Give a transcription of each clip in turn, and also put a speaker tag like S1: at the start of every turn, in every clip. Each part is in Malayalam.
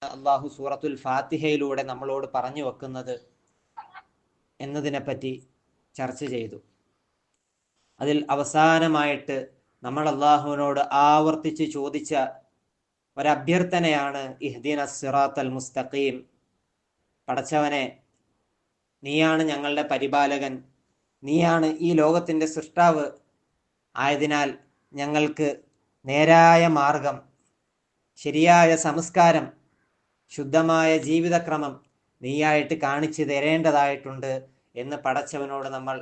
S1: അള്ളാഹു സൂറത്തുൽ ഫാത്തിഹയിലൂടെ നമ്മളോട് പറഞ്ഞു വെക്കുന്നത് എന്നതിനെപ്പറ്റി ചർച്ച ചെയ്തു. അതിൽ അവസാനമായിട്ട് നമ്മൾ അള്ളാഹുവിനോട് ആവർത്തിച്ച് ചോദിച്ച ഒരഭ്യർത്ഥനയാണ് ഇഹ്ദിന സിറാത്തൽ മുസ്തഖീം. പടച്ചവനെ, നീയാണ് ഞങ്ങളുടെ പരിപാലകൻ, നീയാണ് ഈ ലോകത്തിൻ്റെ സൃഷ്ടാവ് ആയതിനാൽ ഞങ്ങൾക്ക് നേരായ മാർഗം, ശരിയായ സംസ്കാരം, ശുദ്ധമായ ജീവിതക്രമം നീയായിട്ട് കാണിച്ചു തരേണ്ടതായിട്ടുണ്ട് എന്ന് പടച്ചവനോട് നമ്മൾ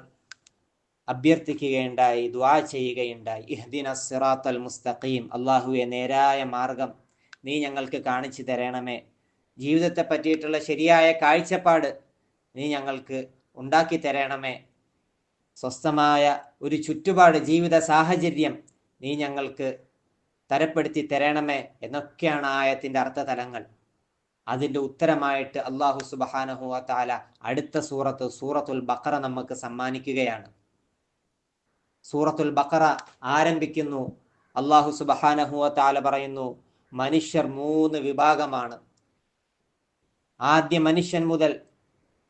S1: അഭ്യർത്ഥിക്കുകയുണ്ടായി, ദുആ ചെയ്യുകയുണ്ടായി. ഇഹ്ദിന സിറാത്തൽ മുസ്തഖീം, അള്ളാഹുവെ നേരായ മാർഗം നീ ഞങ്ങൾക്ക് കാണിച്ചു തരണമേ. ജീവിതത്തെ പറ്റിയിട്ടുള്ള ശരിയായ കാഴ്ചപ്പാട് നീ ഞങ്ങൾക്ക് ഉണ്ടാക്കി തരണമേ. സ്വസ്ഥമായ ഒരു ചുറ്റുപാട്, ജീവിത സാഹചര്യം നീ ഞങ്ങൾക്ക് തരപ്പെടുത്തി തരണമേ എന്നൊക്കെയാണ് ആയത്തിൻ്റെ അർത്ഥതലങ്ങൾ. അതിൻ്റെ ഉത്തരമായിട്ട് അള്ളാഹു സുബ്ഹാനഹു വ തആല അടുത്ത സൂറത്തുൽ ബഖറ നമുക്ക് സമ്മാനിക്കുകയാണ്. സൂറത്തുൽ ബഖറ ആരംഭിക്കുന്നു, അള്ളാഹു സുബ്ഹാനഹു വ തആല പറയുന്നു, മനുഷ്യർ 3 വിഭാഗമാണ്. ആദ്യ മനുഷ്യൻ മുതൽ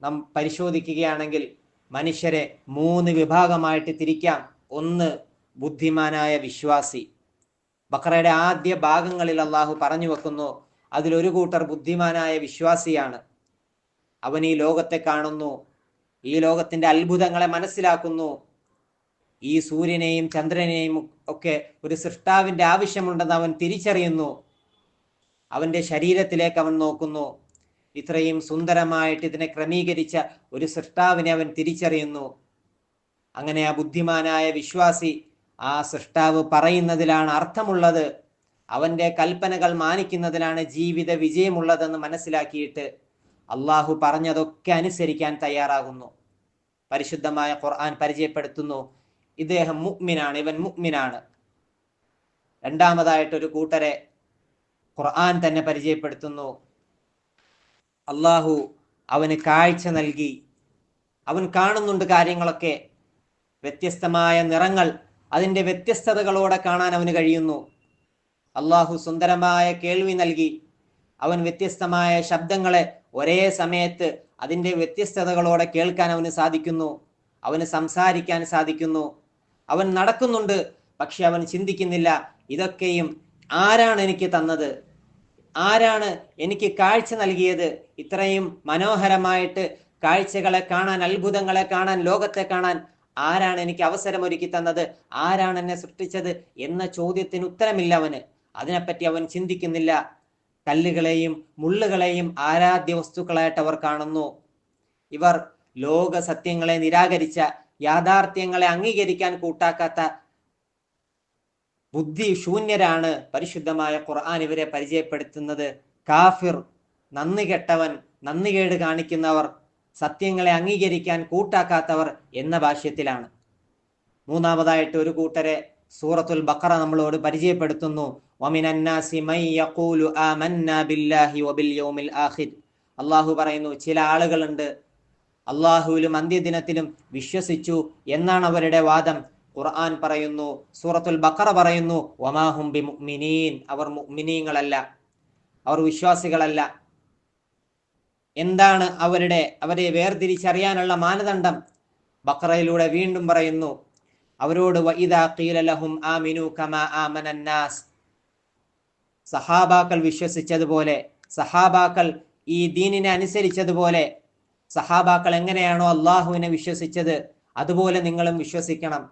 S1: നാം പരിശോധിക്കുകയാണെങ്കിൽ മനുഷ്യരെ 3 വിഭാഗമായിട്ട് തിരിക്കാം. ഒന്ന്, ബുദ്ധിമാനായ വിശ്വാസി. ബഖറയുടെ ആദ്യ ഭാഗങ്ങളിൽ അള്ളാഹു പറഞ്ഞു വെക്കുന്നു, അതിലൊരു കൂട്ടർ ബുദ്ധിമാനായ വിശ്വാസിയാണ്. അവൻ ഈ ലോകത്തെ കാണുന്നു, ഈ ലോകത്തിന്റെ അത്ഭുതങ്ങളെ മനസ്സിലാക്കുന്നു, ഈ സൂര്യനെയും ചന്ദ്രനെയും ഒക്കെ ഒരു സൃഷ്ടാവിന്റെ ആവശ്യമുണ്ടെന്ന് അവൻ തിരിച്ചറിയുന്നു. അവന്റെ ശരീരത്തിലേക്ക് അവൻ നോക്കുന്നു, ഇത്രയും സുന്ദരമായിട്ട് ഇതിനെ ക്രമീകരിച്ച ഒരു സൃഷ്ടാവിനെ അവൻ തിരിച്ചറിയുന്നു. അങ്ങനെ ആ ബുദ്ധിമാനായ വിശ്വാസി ആ സൃഷ്ടാവ് പറയുന്നതിലാണ് അർത്ഥമുള്ളത്, അവന്റെ കൽപ്പനകൾ മാനിക്കുന്നതിലാണ് ജീവിത വിജയമുള്ളതെന്ന് മനസ്സിലാക്കിയിട്ട് അള്ളാഹു പറഞ്ഞതൊക്കെ അനുസരിക്കാൻ തയ്യാറാകുന്നു. പരിശുദ്ധമായ ഖുർആൻ പരിചയപ്പെടുത്തുന്നു, ഇദ്ദേഹം മുഅ്മിനാണ്, ഇവൻ മുഅ്മിനാണ്. രണ്ടാമതായിട്ടൊരു കൂട്ടരെ ഖുർആൻ തന്നെ പരിചയപ്പെടുത്തുന്നു, അള്ളാഹു അവന് കാഴ്ച നൽകി, അവൻ കാണുന്നുണ്ട് കാര്യങ്ങളൊക്കെ, വ്യത്യസ്തമായ നിറങ്ങൾ, അതിൻ്റെ വ്യത്യസ്തതകളോടെ കാണാൻ അവന് കഴിയുന്നു. അള്ളാഹു സുന്ദരമായ കേൾവി നൽകി, അവൻ വ്യത്യസ്തമായ ശബ്ദങ്ങളെ ഒരേ സമയത്ത് അതിൻ്റെ വ്യത്യസ്തതകളോടെ കേൾക്കാൻ അവന് സാധിക്കുന്നു, അവന് സംസാരിക്കാൻ സാധിക്കുന്നു. അവൻ നടക്കുന്നുണ്ട്, പക്ഷെ അവൻ ചിന്തിക്കുന്നില്ല, ഇതൊക്കെയും ആരാണ് എനിക്ക് തന്നത്, ആരാണ് എനിക്ക് കാഴ്ച നൽകിയത്, ഇത്രയും മനോഹരമായിട്ട് കാഴ്ചകളെ കാണാൻ, അത്ഭുതങ്ങളെ കാണാൻ, ലോകത്തെ കാണാൻ ആരാണ് എനിക്ക് അവസരമൊരുക്കി തന്നത്, ആരാണ് എന്നെ സൃഷ്ടിച്ചത് എന്ന ചോദ്യത്തിന് ഉത്തരമില്ല അവന്. അതിനെപ്പറ്റി അവൻ ചിന്തിക്കുന്നില്ല. കല്ലുകളെയും മുള്ളുകളെയും ആരാധ്യ വസ്തുക്കളായിട്ട് അവർ കാണുന്നു. ഇവർ ലോക സത്യങ്ങളെ നിരാകരിച്ച, യാഥാർത്ഥ്യങ്ങളെ അംഗീകരിക്കാൻ കൂട്ടാക്കാത്ത ബുദ്ധി ശൂന്യരാണ്. പരിശുദ്ധമായ ഖുർആൻ ഇവരെ പരിചയപ്പെടുത്തുന്നത് കാഫിർ, നന്ദി കെട്ടവൻ, നന്ദികേട് കാണിക്കുന്നവർ, സത്യങ്ങളെ അംഗീകരിക്കാൻ കൂട്ടാക്കാത്തവർ എന്ന ഭാഷ്യത്തിലാണ്. മൂന്നാമതായിട്ട് ഒരു കൂട്ടരെ സൂറത്തുൽ ബഖറ നമ്മളോട് പരിചയപ്പെടുത്തുന്നു, വമിനന്നാസി മൻ യഖൂലു ആമന്നാ ബില്ലാഹി വബിൽ യൗമിൽ ആഖിർ. അള്ളാഹു പറയുന്നു, ചില ആളുകളുണ്ട് അള്ളാഹുവിലും അന്ത്യദിനത്തിലും വിശ്വസിച്ചു എന്നാണ് അവരുടെ വാദം. ഖുർആൻ പറയുന്നു, സൂറത്തുൽ ബഖറ പറയുന്നു, വമാഹും ബിമുഅ്മിനീൻ, അവർ മുഅ്മിനീങ്ങളല്ല, അവർ വിശ്വാസികളല്ല. എന്താണ് അവരെ വേർതിരിച്ചറിയാനുള്ള മാനദണ്ഡം? ബഖറയിലൂടെ വീണ്ടും പറയുന്നു, അവരോട് വഇദാ ഖീല ലഹും ആമിനു കമാ ആമനന്നാസ്, സഹാബാക്കൾ വിശ്വസിച്ചതുപോലെ, സഹാബാക്കൾ ഈ ദീനിനെ അനുസരിച്ചതുപോലെ, സഹാബാക്കൾ എങ്ങനെയാണോ അള്ളാഹുവിനെ വിശ്വസിച്ചത് അതുപോലെ നിങ്ങളും വിശ്വസിക്കണം.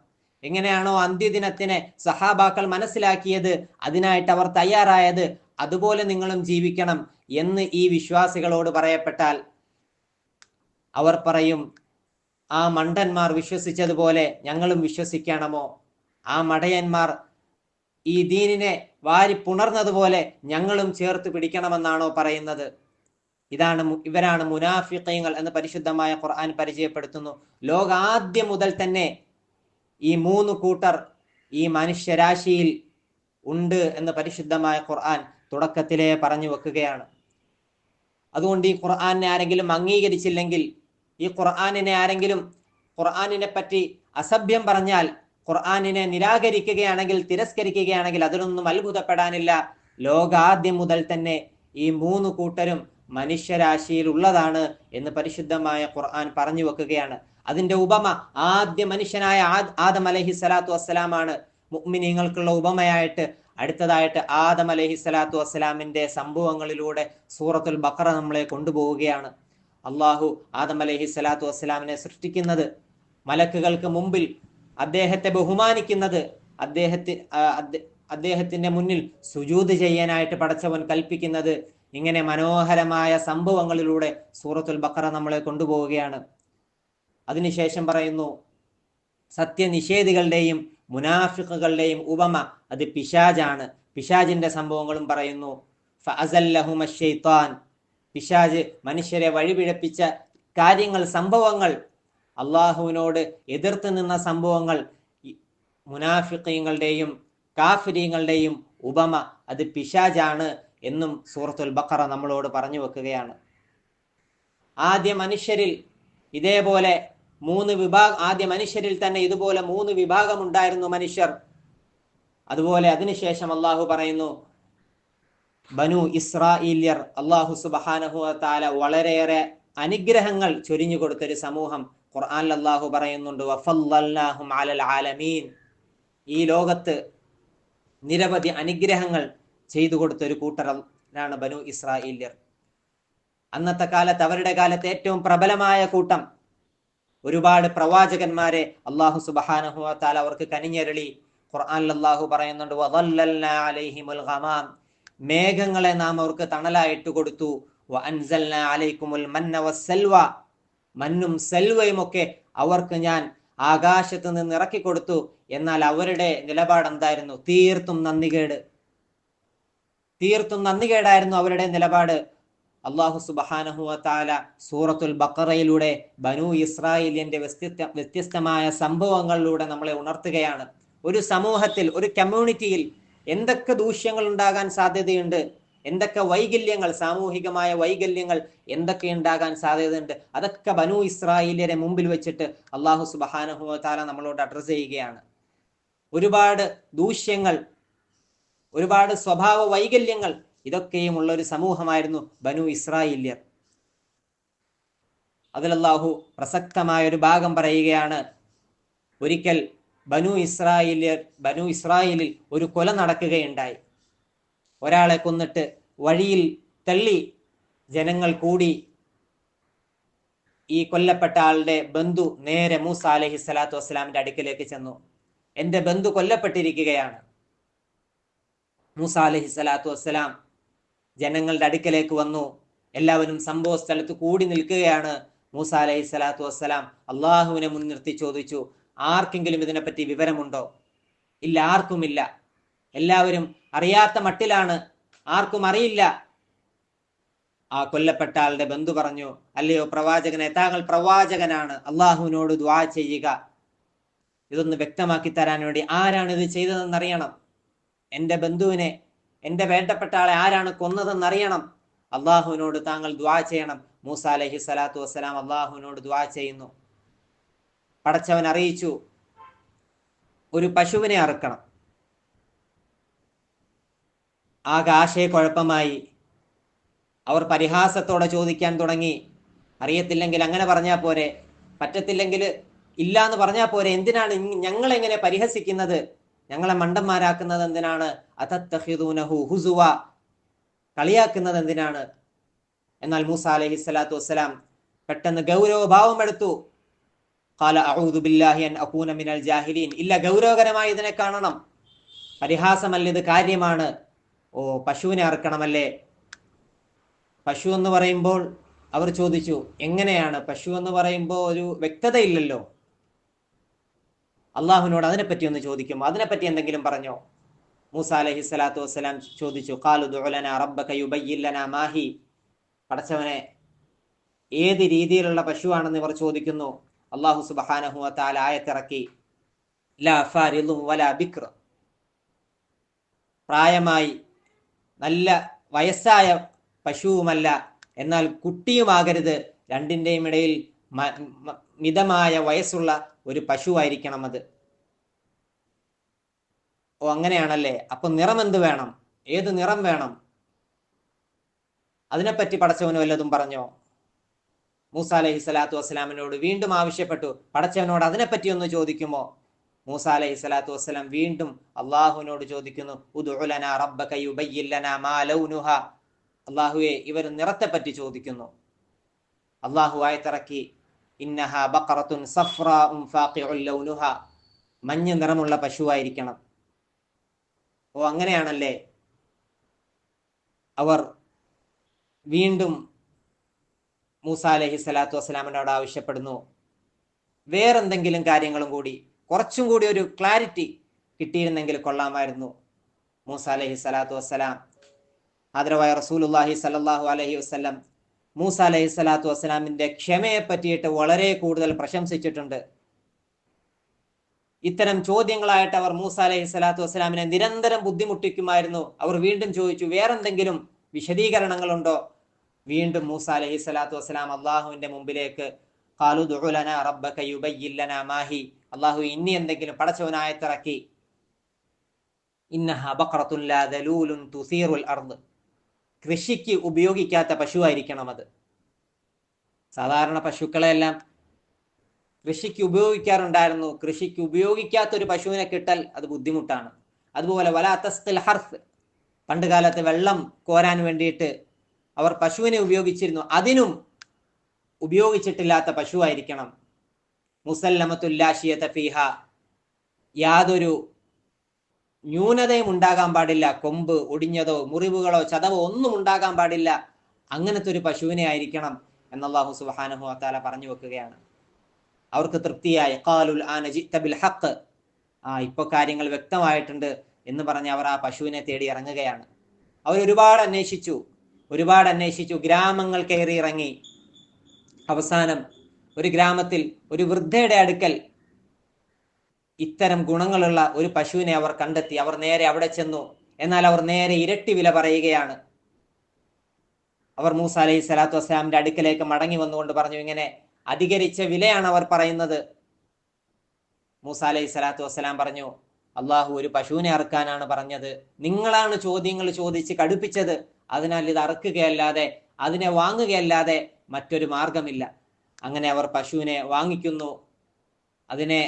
S1: എങ്ങനെയാണോ അന്ത്യദിനത്തിനെ സഹാബാക്കൾ മനസ്സിലാക്കിയത്, അതിനായിട്ട് അവർ തയ്യാറായത്, അതുപോലെ നിങ്ങളും ജീവിക്കണം എന്ന് ഈ വിശ്വാസികളോട് പറയപ്പെട്ടാൽ അവർ പറയും, ആ മണ്ടന്മാർ വിശ്വസിച്ചതുപോലെ ഞങ്ങളും വിശ്വസിക്കണമോ? ആ മടയന്മാർ ഈ ദീനിനെ വാരി പുണർന്നതുപോലെ ഞങ്ങളും ചേർത്ത് പിടിക്കണമെന്നാണോ പറയുന്നത്? ഇവരാണ് മുനാഫിഖീങ്ങൾ എന്ന് പരിശുദ്ധമായ ഖുർആൻ പരിചയപ്പെടുത്തുന്നു. ലോകാദ്യം മുതൽ തന്നെ ഈ 3 കൂട്ടർ ഈ മനുഷ്യരാശിയിൽ ഉണ്ട് എന്ന് പരിശുദ്ധമായ ഖുർആൻ തുടക്കത്തിലേ പറഞ്ഞു വെക്കുകയാണ്. അതുകൊണ്ട് ഈ ഖുർആനെ ആരെങ്കിലും അംഗീകരിച്ചില്ലെങ്കിൽ, ഈ ഖുർആനിനെ ആരെങ്കിലും ഖുർആനിനെ പറ്റി അസഭ്യം പറഞ്ഞാൽ, ഖുർആനിനെ നിരാകരിക്കുകയാണെങ്കിൽ, തിരസ്കരിക്കുകയാണെങ്കിൽ അതിലൊന്നും അത്ഭുതപ്പെടാനില്ല. ലോകാദ്യം മുതൽ തന്നെ ഈ 3 കൂട്ടരും മനുഷ്യരാശിയിൽ ഉള്ളതാണ് എന്ന് പരിശുദ്ധമായ ഖുർആൻ പറഞ്ഞു വെക്കുകയാണ്. അതിന്റെ ഉപമ ആദ്യ മനുഷ്യനായ ആദം അലൈഹി സ്വലാത്തു വസ്സലാമാണ് മുഅ്മിനീങ്ങൾക്കുള്ള ഉപമയായിട്ട്. അടുത്തതായിട്ട് ആദം അലൈഹി സ്വലാത്തു വസ്സലാമിന്റെ സംഭവങ്ങളിലൂടെ സൂറത്തുൽ ബഖറ നമ്മളെ കൊണ്ടുപോവുകയാണ്. അള്ളാഹു ആദം അലൈഹി സ്വലാത്തു വസ്സലാമിനെ സൃഷ്ടിക്കുന്നത്, മലക്കുകൾക്ക് മുമ്പിൽ അദ്ദേഹത്തെ ബഹുമാനിക്കുന്നത്, അദ്ദേഹത്തിന്റെ മുന്നിൽ സുജൂദ് ചെയ്യാനായിട്ട് പടച്ചവൻ കൽപ്പിക്കുന്നത്, ഇങ്ങനെ മനോഹരമായ സംഭവങ്ങളിലൂടെ സൂറത്തുൽ ബഖറ നമ്മളെ കൊണ്ടുപോവുകയാണ്. അതിനുശേഷം പറയുന്നു, സത്യനിഷേധികളുടെയും മുനാഫിഖുകളുടെയും ഉപമ അത് പിശാജാണ്. പിശാജിന്റെ സംഭവങ്ങളും പറയുന്നു. ഫഅസല്ലഹുമ ശൈത്താൻ, പിശാജ് മനുഷ്യരെ വഴിപിഴപ്പിച്ച കാര്യങ്ങൾ, സംഭവങ്ങൾ, അള്ളാഹുവിനോട് എതിർത്ത് നിന്ന സംഭവങ്ങൾ, മുനാഫിഖീങ്ങളുടെയും കാഫിരീങ്ങളുടെയും ഉപമ അത് പിശാജാണ് എന്നും സൂറത്തുൽ ബഖറ നമ്മളോട് പറഞ്ഞു വെക്കുകയാണ്. ആദ്യ മനുഷ്യരിൽ ഇതേപോലെ ആദ്യ മനുഷ്യരിൽ തന്നെ ഇതുപോലെ 3 വിഭാഗം ഉണ്ടായിരുന്നു മനുഷ്യർ. അതുപോലെ അതിനുശേഷം അള്ളാഹു പറയുന്നു, ബനു ഇസ്രായേല്യർ, അള്ളാഹു സുബ്ഹാനഹു വ തആല വളരെയേറെ അനുഗ്രഹങ്ങൾ ചൊരിഞ്ഞു കൊടുത്തൊരു സമൂഹം. ഖുർആനിൽ അള്ളാഹു പറയുന്നുണ്ട്, വഫല്ലൽനാഹും അലൽ ആലമീൻ, ഈ ലോകത്ത് നിരവധി അനുഗ്രഹങ്ങൾ ചെയ്തു കൊടുത്തൊരു കൂട്ടരാണ് ബനു ഇസ്രായേല്യർ. അന്നത്തെ കാലത്ത്, അവരുടെ കാലത്ത് ഏറ്റവും പ്രബലമായ കൂട്ടം. ഒരുപാട് പ്രവാചകന്മാരെ അള്ളാഹു സുബ്ഹാനഹു വ തആല അവർക്ക് കനിഞ്ഞരുളി. ഖുർആനിൽ അള്ളാഹു പറയുന്നുണ്ട്, വദല്ലൽനാ അലൈഹിമുൽ ഗമാം, മേഘങ്ങളെ നാം അവർക്ക് തണലായിട്ട് കൊടുത്തു. വഅൻസൽനാ അലൈക്കുമുൽ മന്ന വസ്സൽവ, മന്നും സൽവയും ഒക്കെ അവർക്ക് ഞാൻ ആകാശത്ത് നിന്ന് ഇറക്കി കൊടുത്തു. എന്നാൽ അവരുടെ നിലപാട് എന്തായിരുന്നു? തീർത്തും നന്ദികേടായിരുന്നു അവരുടെ നിലപാട്. അള്ളാഹു സുബ്ഹാനഹു വ തആല സൂറത്തുൽ ബഖറയിലൂടെ ബനു ഇസ്രായേലിന്റെ വ്യത്യസ്തമായ സംഭവങ്ങളിലൂടെ നമ്മളെ ഉണർത്തുകയാണ്. ഒരു സമൂഹത്തിൽ, ഒരു കമ്മ്യൂണിറ്റിയിൽ എന്തൊക്കെ ദൂഷ്യങ്ങൾ ഉണ്ടാകാൻ സാധ്യതയുണ്ട്, എന്തൊക്കെ വൈകല്യങ്ങൾ, സാമൂഹികമായ വൈകല്യങ്ങൾ എന്തൊക്കെ ഉണ്ടാകാൻ സാധ്യതയുണ്ട്, അതൊക്കെ ബനു ഇസ്രായേലിയരെ മുമ്പിൽ വെച്ചിട്ട് അള്ളാഹു സുബ്ഹാനഹു വ തആല നമ്മളോട് അഡ്രസ് ചെയ്യുകയാണ്. ഒരുപാട് ദൂഷ്യങ്ങൾ, ഒരുപാട് സ്വഭാവ വൈകല്യങ്ങൾ, ഇതൊക്കെയും ഉള്ള ഒരു സമൂഹമായിരുന്നു ബനു ഇസ്രായേല്യർ. അതിൽ അല്ലാഹു പ്രസക്തമായ ഒരു ഭാഗം പറയുകയാണ്. ഒരിക്കൽ ബനു ഇസ്രായേലിൽ ഒരു കൊല നടക്കുകയുണ്ടായി. ഒരാളെ കൊന്നിട്ട് വഴിയിൽ തള്ളി ജനങ്ങൾ കൂടി. ഈ കൊല്ലപ്പെട്ട ആളുടെ ബന്ധു നേരെ മൂസ അലൈഹി സ്വലാത്തു വസ്സലാമിന്റെ അടുക്കിലേക്ക് ചെന്നു. എന്റെ ബന്ധു കൊല്ലപ്പെട്ടിരിക്കുകയാണ്. മൂസ അലൈഹി സ്വലാത്തു വസ്സലാം ജനങ്ങളുടെ അടുക്കലേക്ക് വന്നു. എല്ലാവരും സംഭവ സ്ഥലത്ത് കൂടി നിൽക്കുകയാണ്. മൂസ അലൈഹി സ്വലാത്തു വസ്സലാം അള്ളാഹുവിനെ മുൻനിർത്തി ചോദിച്ചു, ആർക്കെങ്കിലും ഇതിനെപ്പറ്റി വിവരമുണ്ടോ? ഇല്ല, ആർക്കുമില്ല. എല്ലാവരും അറിയാത്ത മട്ടിലാണ്, ആർക്കും അറിയില്ല. ആ കൊല്ലപ്പെട്ട ആളുടെ ബന്ധു പറഞ്ഞു, അല്ലയോ പ്രവാചകനെ, താങ്കൾ പ്രവാചകനാണ്, അള്ളാഹുവിനോട് ദുആ ചെയ്യുക. ഇതൊന്ന് വ്യക്തമാക്കി തരാൻ വേണ്ടി, ആരാണ് ഇത് ചെയ്തതെന്നറിയണം. എൻ്റെ ബന്ധുവിനെ, എൻ്റെ വേണ്ടപ്പെട്ട ആളെ ആരാണ് കൊന്നതെന്നറിയണം. അള്ളാഹുവിനോട് താങ്കൾ ദുആ ചെയ്യണം. മൂസ അലൈഹി സ്വലാത്തു വസ്സലാം അള്ളാഹുവിനോട് ദുആ ചെയ്യുന്നു. പടച്ചവൻ അറിയിച്ചു, ഒരു പശുവിനെ അറുക്കണം. ആകെ ആശയക്കുഴപ്പമായി. അവർ പരിഹാസത്തോടെ ചോദിക്കാൻ തുടങ്ങി, അറിയത്തില്ലെങ്കിൽ അങ്ങനെ പറഞ്ഞാൽ പോരെ, പറ്റത്തില്ലെങ്കിൽ ഇല്ല എന്ന് പറഞ്ഞാൽ പോരെ, എന്തിനാണ് ഞങ്ങളെങ്ങനെ പരിഹസിക്കുന്നത്, ഞങ്ങളെ മണ്ടന്മാരാക്കുന്നത് എന്തിനാണ്? അതത്തഖിദൂനഹു ഹുസുവ, കളിയാക്കുന്നത് എന്തിനാണ്? എന്നാൽ മൂസ അലൈഹി സ്വലാത്തു വസ്സലാം പെട്ടെന്ന് ഗൗരവഭാവം എടുത്തു. ഖാല അഊദു ബില്ലാഹി അൻ അകൂന മിനൽ ജാഹിലീൻ. ഇല്ല, ഗൗരവകരമായി ഇതിനെ കാണണം, പരിഹാസമല്ല, ഇത് കാര്യമാണ്. ഓ, പശുവിനെ അറുക്കണമല്ലേ? പശു എന്ന് പറയുമ്പോൾ അവർ ചോദിച്ചു, എങ്ങനെയാണ് പശു എന്ന് പറയുമ്പോൾ ഒരു വ്യക്തതയില്ലല്ലോ, അള്ളാഹുവിനോട് അതിനെപ്പറ്റി ഒന്ന് ചോദിക്കുമോ, അതിനെപ്പറ്റി എന്തെങ്കിലും പറഞ്ഞോ? മൂസ അലൈഹി സ്വലാത്തു വസ്സലാം ചോദിച്ചു, ഖാലു ദുഉ ലനാ റബ്ബക യുബയ്യിൻ ലനാ മാഹി, പടച്ചവനെ ഏത് രീതിയിലുള്ള പശുവാണെന്ന് ഇവർ ചോദിക്കുന്നു. അള്ളാഹു സുബ്ഹാനഹു വ തആല ആയത്തിറക്കി, ലാ ഫാരിദുൻ വലാ ബിക്ർ, പ്രായമായി നല്ല വയസ്സായ പശുവുമല്ല, എന്നാൽ കുട്ടിയുമാകരുത്, രണ്ടിൻ്റെയും ഇടയിൽ മിതമായ വയസ്സുള്ള ഒരു പശുവായിരിക്കണം അത്. ഓ, അങ്ങനെയാണല്ലേ? അപ്പൊ നിറം എന്ത് വേണം? ഏത് നിറം വേണം? അതിനെപ്പറ്റി പടച്ചവന് വല്ലതും പറഞ്ഞോ? മൂസ അലൈഹി സ്വലാത്തു വസ്സലാമിനോട് വീണ്ടും ആവശ്യപ്പെട്ടു, പടച്ചവനോട് അതിനെപ്പറ്റി ഒന്ന് ചോദിക്കുമോ? മൂസ അലൈഹി സ്വലാത്തു വസ്സലാം വീണ്ടും അള്ളാഹുവിനോട് ചോദിക്കുന്നു, ഉദ്ഉ ലനാ റബ്ബക യുബയ്യിൻ ലനാ മാ ലൗനുഹാ. അള്ളാഹുവെ, ഇവർ നിറത്തെപ്പറ്റി ചോദിക്കുന്നു. അള്ളാഹു ആയത്തിറക്കി, ഇന്നഹാ ബഖറത്തുൻ സഫ്റാഉൻ ഫാഖിഉൻ ലൗനുഹാ. മഞ്ഞ നിറമുള്ള പശുവായിരിക്കണം. ഓ, അങ്ങനെയാണല്ലേ? അവർ വീണ്ടും മൂസ അലൈഹി സ്വലാത്തു വസ്സലാമിനോട് ആവശ്യപ്പെടുന്നു, വേറെന്തെങ്കിലും കാര്യങ്ങളും കൂടി, കുറച്ചും കൂടി ഒരു ക്ലാരിറ്റി കിട്ടിയിരുന്നെങ്കിൽ കൊള്ളാമായിരുന്നു. മൂസ അലൈഹി സ്വലാത്തു വസ്സലാം, ആദരവായ റസൂലുള്ളാഹി സ്വല്ലല്ലാഹു അലൈഹി വസല്ലം മൂസ അലൈഹി സ്വലാത്തു വസ്സലാമിന്റെ ക്ഷമയെ പറ്റിയിട്ട് വളരെ കൂടുതൽ പ്രശംസിച്ചിട്ടുണ്ട്. ഇത്തരം ചോദ്യങ്ങളായിട്ട് അവർ മൂസ അലൈഹി സ്വലാത്തു വസ്സലാമിനെ നിരന്തരം ബുദ്ധിമുട്ടിക്കുമായിരുന്നു. അവർ വീണ്ടും ചോദിച്ചു, വേറെന്തെങ്കിലും വിശദീകരണങ്ങളുണ്ടോ? വീണ്ടും മൂസ അലൈഹി സ്വലാത്തു വസ്സലാം അള്ളാഹുവിന്റെ മുമ്പിലേക്ക് ഖാലു ഉദ്ഉ ലനാ റബ്ബക യുബയ്യിൻ ലനാ മാ ഹി. അള്ളാഹു ഇനി എന്തെങ്കിലും പടച്ചവനായത്തിറക്കി, ഇന്നഹാ ബഖറത്തുൻ ലാ ദലൂലുൻ തുസീറുൽ അർദ്. കൃഷിക്ക് ഉപയോഗിക്കാത്ത പശുവായിരിക്കണം അത്. സാധാരണ പശുക്കളെല്ലാം കൃഷിക്ക് ഉപയോഗിക്കാറുണ്ടായിരുന്നു. കൃഷിക്ക് ഉപയോഗിക്കാത്ത ഒരു പശുവിനെ കിട്ടൽ അത് ബുദ്ധിമുട്ടാണ്. അതുപോലെ വലാ തസ്ഖിൽ ഹർസ്, പണ്ട് കാലത്ത് വെള്ളം കോരാൻ വേണ്ടിയിട്ട് അവർ പശുവിനെ ഉപയോഗിച്ചിരുന്നു. അതിനും ഉപയോഗിച്ചിട്ടില്ലാത്ത പശുവായിരിക്കണം. മുസല്ലമത്തുൽ ലാ ശിയത ഫീഹ, യാതൊരു ന്യൂനതയും ഉണ്ടാകാൻ പാടില്ല. കൊമ്പ് ഒടിഞ്ഞതോ മുറിവുകളോ ചതവോ ഒന്നും ഉണ്ടാകാൻ പാടില്ല. അങ്ങനത്തെ ഒരു പശുവിനെ ആയിരിക്കണം എന്ന് അല്ലാഹു സുബ്ഹാനഹു വ തആല പറഞ്ഞു വെക്കുകയാണ്. അവർക്ക് തൃപ്തിയായി. ഖാലുൽ ആന ജിഅത ബിൽ ഹഖ്, ഇപ്പൊ കാര്യങ്ങൾ വ്യക്തമായിട്ടുണ്ട് എന്ന് പറഞ്ഞ് അവർ ആ പശുവിനെ തേടി ഇറങ്ങുകയാണ്. അവർ ഒരുപാട് അന്വേഷിച്ചു, ഗ്രാമങ്ങൾ കയറി ഇറങ്ങി. അവസാനം ഒരു ഗ്രാമത്തിൽ ഒരു വൃദ്ധയുടെ അടുക്കൽ ഇത്തരം ഗുണങ്ങളുള്ള ഒരു പശുവിനെ അവർ കണ്ടെത്തി. അവർ നേരെ അവിടെ ചെന്നു. എന്നാൽ അവർ നേരെ ഇരട്ടി വില പറയുകയാണ്. അവർ മൂസ അലൈഹി സ്വലാത്തു വസ്സലാമിന്റെ അടുക്കലേക്ക് മടങ്ങി വന്നുകൊണ്ട് പറഞ്ഞു, ഇങ്ങനെ അധികരിച്ച വിലയാണ് അവർ പറയുന്നത്. മൂസ അലൈഹി സ്വലാത്തു വസ്സലാം പറഞ്ഞു, അള്ളാഹു ഒരു പശുവിനെ അറുക്കാനാണ് പറഞ്ഞത്. നിങ്ങളാണ് ചോദ്യങ്ങൾ ചോദിച്ച് കടുപ്പിച്ചത്. അതിനാൽ ഇത് അറുക്കുകയല്ലാതെ, അതിനെ വാങ്ങുകയല്ലാതെ മറ്റൊരു മാർഗമില്ല. അങ്ങനെ അവർ പശുവിനെ വാങ്ങിക്കുന്നു, അതിനെ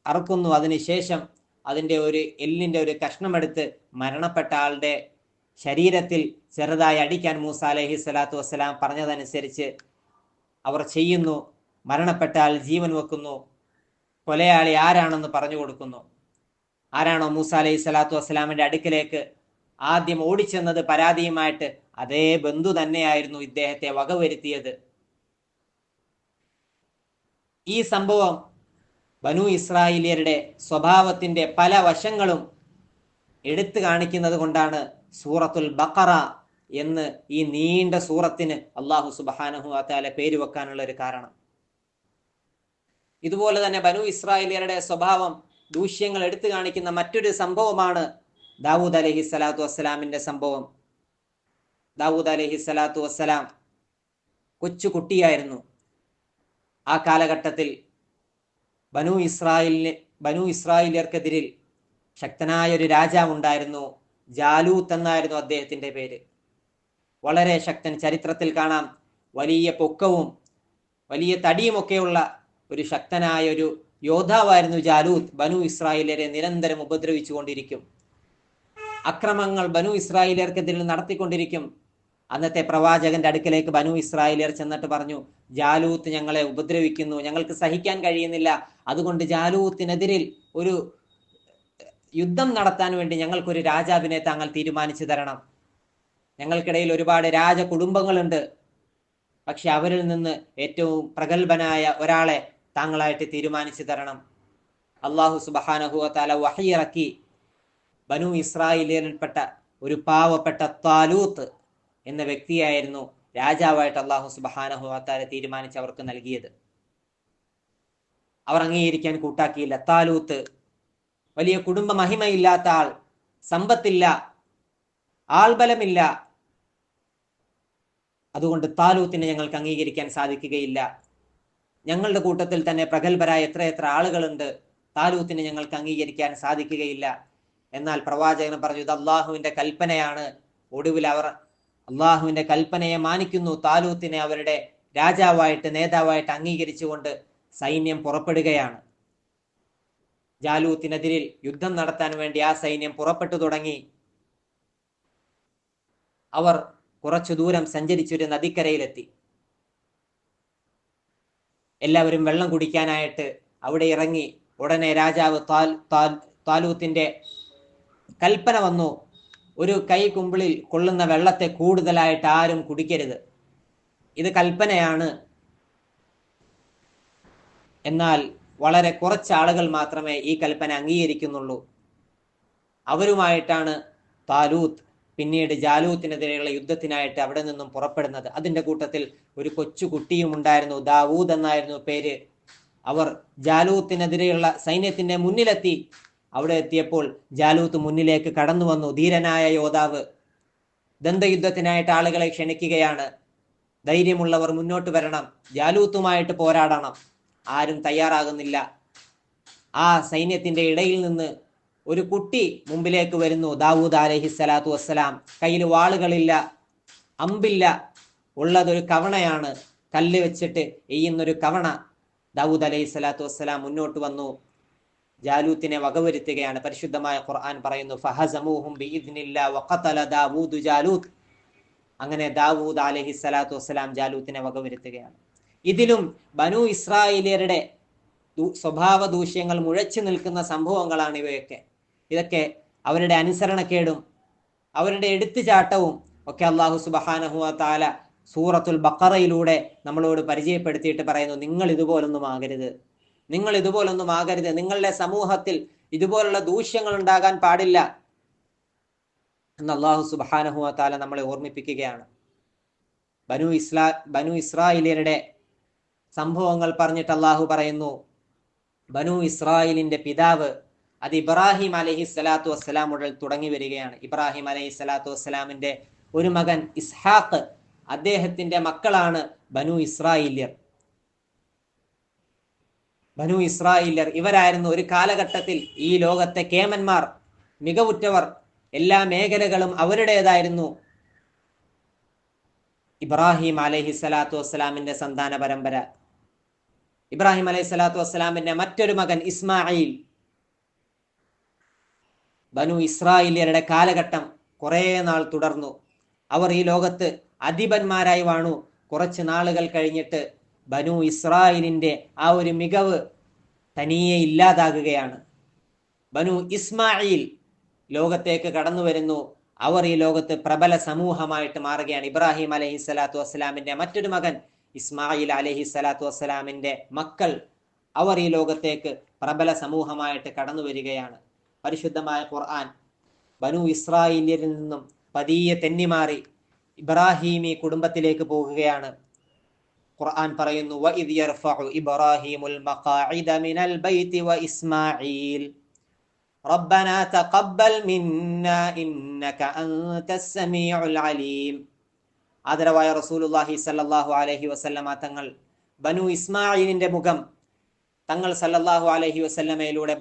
S1: അറുക്കുന്നു. അതിനുശേഷം അതിൻ്റെ ഒരു എല്ലിൻ്റെ ഒരു കഷ്ണമെടുത്ത് മരണപ്പെട്ട ആളുടെ ശരീരത്തിൽ ചെറുതായി അടിക്കാൻ മൂസ അലൈഹി സ്വലാത്തു വസ്സലാം പറഞ്ഞതനുസരിച്ച് അവർ ചെയ്യുന്നു. മരണപ്പെട്ട ആൾ ജീവൻ വെക്കുന്നു. കൊലയാളി ആരാണെന്ന് പറഞ്ഞു കൊടുക്കുന്നു. ആരാണോ മൂസ അലൈഹി സ്വലാത്തു വസ്സലാമിന്റെ അടുക്കിലേക്ക് ആദ്യം ഓടിച്ചെന്നത് പരാതിയുമായിട്ട്, അതേ ബന്ധു തന്നെയായിരുന്നു ഇദ്ദേഹത്തെ വകവരുത്തിയത്. ഈ സംഭവം ബനു ഇസ്രായേലിയരുടെ സ്വഭാവത്തിന്റെ പല വശങ്ങളും എടുത്തു കാണിക്കുന്നത് കൊണ്ടാണ് സൂറത്തുൽ ബഖറ എന്ന് ഈ നീണ്ട സൂറത്തിന് അല്ലാഹു സുബ്ഹാനഹു വ തആല പേര് വെക്കാനുള്ള ഒരു കാരണം. ഇതുപോലെ തന്നെ ബനു ഇസ്രായേലിയരുടെ സ്വഭാവം ദൂഷ്യങ്ങൾ എടുത്തു കാണിക്കുന്ന മറ്റൊരു സംഭവമാണ് ദാവൂദ് അലൈഹി സ്വലാത്തു വസ്സലാമിന്റെ സംഭവം. ദാവൂദ് അലൈഹി സ്വലാത്തു വസ്സലാം കൊച്ചു കുട്ടിയായിരുന്നു. ആ കാലഘട്ടത്തിൽ ബനു ഇസ്രായേലിയർക്കെതിരിൽ ശക്തനായ ഒരു രാജാവുണ്ടായിരുന്നു. ജാലൂത്ത് എന്നായിരുന്നു അദ്ദേഹത്തിന്റെ പേര്. വളരെ ശക്തൻ. ചരിത്രത്തിൽ കാണാം, വലിയ പൊക്കവും വലിയ തടിയുമൊക്കെയുള്ള ഒരു ശക്തനായ ഒരു യോദ്ധാവായിരുന്നു ജാലൂത്ത്. ബനു ഇസ്രായേലിയരെ നിരന്തരം ഉപദ്രവിച്ചു കൊണ്ടിരിക്കും. അക്രമങ്ങൾ ബനു ഇസ്രായേലിയർക്കെതിരെ നടത്തിക്കൊണ്ടിരിക്കും. അന്നത്തെ പ്രവാചകന്റെ അടുക്കലേക്ക് ബനു ഇസ്രായേലിയർ ചെന്നിട്ട് പറഞ്ഞു, ജാലൂത്ത് ഞങ്ങളെ ഉപദ്രവിക്കുന്നു, ഞങ്ങൾക്ക് സഹിക്കാൻ കഴിയുന്നില്ല. അതുകൊണ്ട് ജാലൂത്തിനെതിരിൽ ഒരു യുദ്ധം നടത്താൻ വേണ്ടി ഞങ്ങൾക്കൊരു രാജാവിനെ താങ്കൾ തീരുമാനിച്ചു തരണം. ഞങ്ങൾക്കിടയിൽ ഒരുപാട് രാജകുടുംബങ്ങളുണ്ട്. പക്ഷെ അവരിൽ നിന്ന് ഏറ്റവും പ്രഗത്ഭനായ ഒരാളെ താങ്കളായിട്ട് തീരുമാനിച്ചു തരണം. അല്ലാഹു സുബ്ഹാനഹു വ തആല വഹി ഇറക്കി. ബനു ഇസ്രായേലിൽപ്പെട്ട ഒരു പാവപ്പെട്ട താലൂത്ത് എന്ന വ്യക്തിയായിരുന്നു രാജാവായിട്ട് അല്ലാഹു സുബ്ഹാനഹു വ തആല തീരുമാനിച്ച് അവർക്ക് നൽകിയത്. അവർ അംഗീകരിക്കാൻ കൂട്ടാക്കിയില്ല. താലൂത്ത് വലിയ കുടുംബ മഹിമയില്ലാത്ത ആൾ, സമ്പത്തില്ല, ആൾബലമില്ല. അതുകൊണ്ട് താലൂത്തിനെ ഞങ്ങൾക്ക് അംഗീകരിക്കാൻ സാധിക്കുകയില്ല. ഞങ്ങളുടെ കൂട്ടത്തിൽ തന്നെ പ്രഗത്ഭരായ എത്രയെത്ര ആളുകളുണ്ട്, താലൂത്തിനെ ഞങ്ങൾക്ക് അംഗീകരിക്കാൻ സാധിക്കുകയില്ല. എന്നാൽ പ്രവാചകൻ പറഞ്ഞു, ഇത് അള്ളാഹുവിന്റെ കൽപ്പനയാണ്. ഒടുവിൽ അവർ അള്ളാഹുവിന്റെ കൽപ്പനയെ മാനിക്കുന്നു. താലൂത്തിനെ അവരുടെ രാജാവായിട്ട് നേതാവായിട്ട് അംഗീകരിച്ചുകൊണ്ട് സൈന്യം പുറപ്പെടുകയാണ്. ജാലൂത്തിനെതിരിൽ യുദ്ധം നടത്താൻ വേണ്ടി ആ സൈന്യം പുറപ്പെട്ടു തുടങ്ങി. അവർ കുറച്ചു ദൂരം സഞ്ചരിച്ചൊരു നദിക്കരയിലെത്തി. എല്ലാവരും വെള്ളം കുടിക്കാനായിട്ട് അവിടെ ഇറങ്ങി. ഉടനെ രാജാവ് താലൂത്തിന്റെ കൽപ്പന വന്നു, ഒരു കൈ കുമ്പിളിൽ കൊള്ളുന്ന വെള്ളത്തെ കൂടുതലായിട്ട് ആരും കുടിക്കരുത്. ഇത് കൽപ്പനയാണ്. എന്നാൽ വളരെ കുറച്ച് ആളുകൾ മാത്രമേ ഈ കൽപ്പന അംഗീകരിക്കുന്നുള്ളൂ. അവരുമായിട്ടാണ് താലൂത്ത് പിന്നീട് ജാലൂത്തിനെതിരെയുള്ള യുദ്ധത്തിനായിട്ട് അവിടെ നിന്നും പുറപ്പെടുന്നത്. അതിന്റെ കൂട്ടത്തിൽ ഒരു കൊച്ചു കുട്ടിയും ഉണ്ടായിരുന്നു, ദാവൂദ് എന്നായിരുന്നു പേര്. അവർ ജാലൂത്തിനെതിരെയുള്ള സൈന്യത്തിന്റെ മുന്നിലെത്തി. അവിടെ എത്തിയപ്പോൾ ജാലൂത്ത് മുന്നിലേക്ക് കടന്നു വന്നു. ധീരനായ യോദ്ധാവ് ദന്തയുദ്ധത്തിനായിട്ട് ആളുകളെ ക്ഷണിക്കുകയാണ്. ധൈര്യമുള്ളവർ മുന്നോട്ട് വരണം, ജാലൂത്തുമായിട്ട് പോരാടണം. ആരും തയ്യാറാകുന്നില്ല. ആ സൈന്യത്തിന്റെ ഇടയിൽ നിന്ന് ഒരു കുട്ടി മുമ്പിലേക്ക് വരുന്നു. ദാവൂദ് അലൈഹിസ്സലാത്തു വസ്സലാം. കയ്യിൽ വാളുകളില്ല, അമ്പില്ല, ഉള്ളതൊരു കവണയാണ്, കല്ല് വെച്ചിട്ട് എയ്യുന്നൊരു കവണ. ദാവൂദ് അലൈഹിസ്സലാത്തു വസ്സലാം മുന്നോട്ട് വന്നു, ജാലൂത്തിനെ വകവരുത്തുകയാണ്. പരിശുദ്ധമായ ഖുർആൻ പറയുന്നു, ഫഹസമൂഹും ബിഇദ്നില്ലാ വഖതല ദാവൂദ് ജാലൂത്ത്. അങ്ങനെ ദാവൂദ് അലൈഹിസ്സലാത്തു വസ്സലാം ജാലൂത്തിനെ വകവരുത്തുകയാണ്. ഇതിലും ബനു ഇസ്രായേലിയരുടെ സ്വഭാവ ദൂഷ്യങ്ങൾ മുഴച്ചു നിൽക്കുന്ന സംഭവങ്ങളാണ് ഇവയൊക്കെ. ഇതൊക്കെ അവരുടെ അനുസരണക്കേടും അവരുടെ എടുത്തുചാട്ടവും ഒക്കെ അല്ലാഹു സുബ്ഹാനഹു വ തആല സൂറത്തുൽ ബഖറയിലൂടെ നമ്മളോട് പരിചയപ്പെടുത്തിയിട്ട് പറയുന്നു, നിങ്ങൾ ഇതുപോലൊന്നും ആകരുത്, നിങ്ങൾ ഇതുപോലൊന്നും ആകരുത്, നിങ്ങളുടെ സമൂഹത്തിൽ ഇതുപോലുള്ള ദൂഷ്യങ്ങൾ ഉണ്ടാകാൻ പാടില്ല എന്ന് അല്ലാഹു സുബ്ഹാനഹു വ തആല നമ്മളെ ഓർമ്മിപ്പിക്കുകയാണ്. ബനു ഇസ്രായേലിയരുടെ സംഭവങ്ങൾ പറഞ്ഞിട്ട് അല്ലാഹു പറയുന്നു, ബനു ഇസ്രായേലിന്റെ പിതാവ് അത് ഇബ്രാഹിം അലൈഹിസ്സലാത്തു വസ്സലാം മുതൽ തുടങ്ങി വരികയാണ്. ഇബ്രാഹിം അലൈഹിസ്സലാത്തു വസ്സലാമിന്റെ ഒരു മകൻ ഇസ്ഹാഖ്, അദ്ദേഹത്തിന്റെ മക്കളാണ് ബനു ഇസ്രായേലിയർ. ബനു ഇസ്രായേലിയർ ഇവരായിരുന്നു ഒരു കാലഘട്ടത്തിൽ ഈ ലോകത്തെ കേമന്മാർ, മികവുറ്റവർ. എല്ലാ മേഖലകളും അവരുടേതായിരുന്നു. ഇബ്രാഹിം അലൈഹിസ്സലാത്തു വസ്സലാമിന്റെ സന്താന പരമ്പര. ഇബ്രാഹിം അലൈഹിസ്സലാത്തു വസ്സലാമിന്റെ മറ്റൊരു മകൻ ഇസ്മായിൽ. ബനു ഇസ്രായേലിയരുടെ കാലഘട്ടം കുറെ നാൾ തുടർന്നു. അവർ ഈ ലോകത്ത് അധിപന്മാരായി വാണു. കുറച്ച് നാളുകൾ കഴിഞ്ഞിട്ട് ബനു ഇസ്രായേലിന്റെ ആ ഒരു മികവ് തനിയെ ഇല്ലാതാകുകയാണ്. ബനു ഇസ്മായിൽ ലോകത്തേക്ക് കടന്നു വരുന്നു. അവർ ഈ ലോകത്ത് പ്രബല സമൂഹമായിട്ട് മാറുകയാണ്. ഇബ്രാഹിം അലൈഹിസ്സലാത്തു വസ്സലാമിന്റെ മറ്റൊരു മകൻ ഇസ്മായിൽ അലൈഹിസ്സലാത്തു വസ്സലാമിന്റെ മക്കൾ, അവർ ഈ ലോകത്തേക്ക് പ്രബല സമൂഹമായിട്ട് കടന്നു വരികയാണ്. പരിശുദ്ധമായ ഖുർആൻ ബനു ഇസ്രായേലിയരിൽ നിന്നും പതിയെ തെന്നിമാറി ഇബ്രാഹിമി കുടുംബത്തിലേക്ക് പോകുകയാണ്. ഖുർആൻ പറയുന്നു, വഇദ് യർഫഉ ഇബ്രാഹിമുൽ മഖാഇദ മിനൽ ബൈതി വഇസ്മാഈൽ റബ്ബനാ തഖബ്ബൽ മിന്നാ ഇന്നക അൻതസ് സമീഉൽ അലീം. ആദരവായ റസൂലുള്ളാഹി സ്വല്ലല്ലാഹു അലൈഹി വസല്ലമ തങ്ങൾ ബനു ഇസ്മാഈലിന്റെ മുഖം തങ്ങൾ സല്ലല്ലാഹു അലൈഹി വസല്ലമയിലൂടെ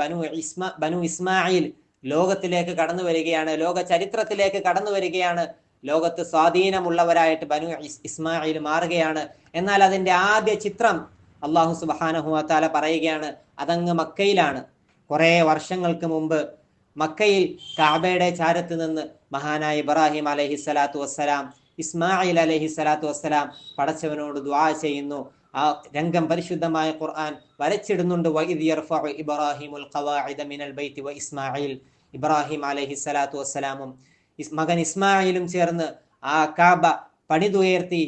S1: ബനു ഇസ്മായിൽ ലോകത്തിലേക്ക് കടന്നു വരികയാണ്, ലോക ചരിത്രത്തിലേക്ക് കടന്നു വരികയാണ്. ലോകത്ത് സ്വാധീനമുള്ളവരായിട്ട് ബനു ഇസ്മായിൽ മാറുകയാണ്. എന്നാൽ അതിന്റെ ആദ്യ ചിത്രം അല്ലാഹു സുബ്ഹാനഹു വ തആല പറയുകയാണ്, അതങ്ങ് മക്കയിലാണ്. കുറെ വർഷങ്ങൾക്ക് മുമ്പ് മക്കയിൽ കഅബയുടെ ചാരത്ത് നിന്ന് മഹാനായ ഇബ്രാഹിം അലൈഹിസ്സലാത്തു വസ്സലാം ഇസ്മായിൽ അലൈഹിസ്സലാത്തു വസ്സലാം പടച്ചവനോട് ദുആ ചെയ്യുന്നു. ആ രംഗം പരിശുദ്ധമായ ഖുർആൻ വരച്ചിടുന്നുണ്ട്. വഇദ് യർഫഉ ഇബ്രാഹിമുൽ ഖവാഇദ മിനൽ ബൈതി വഇസ്മാഈൽ. ഇബ്രാഹിം അലൈഹിസ്സലാത്തു വസ്സലാമും മകൻ ഇസ്മായിലും ചേർന്ന് ആ കഅബ പണിതുയർത്തി.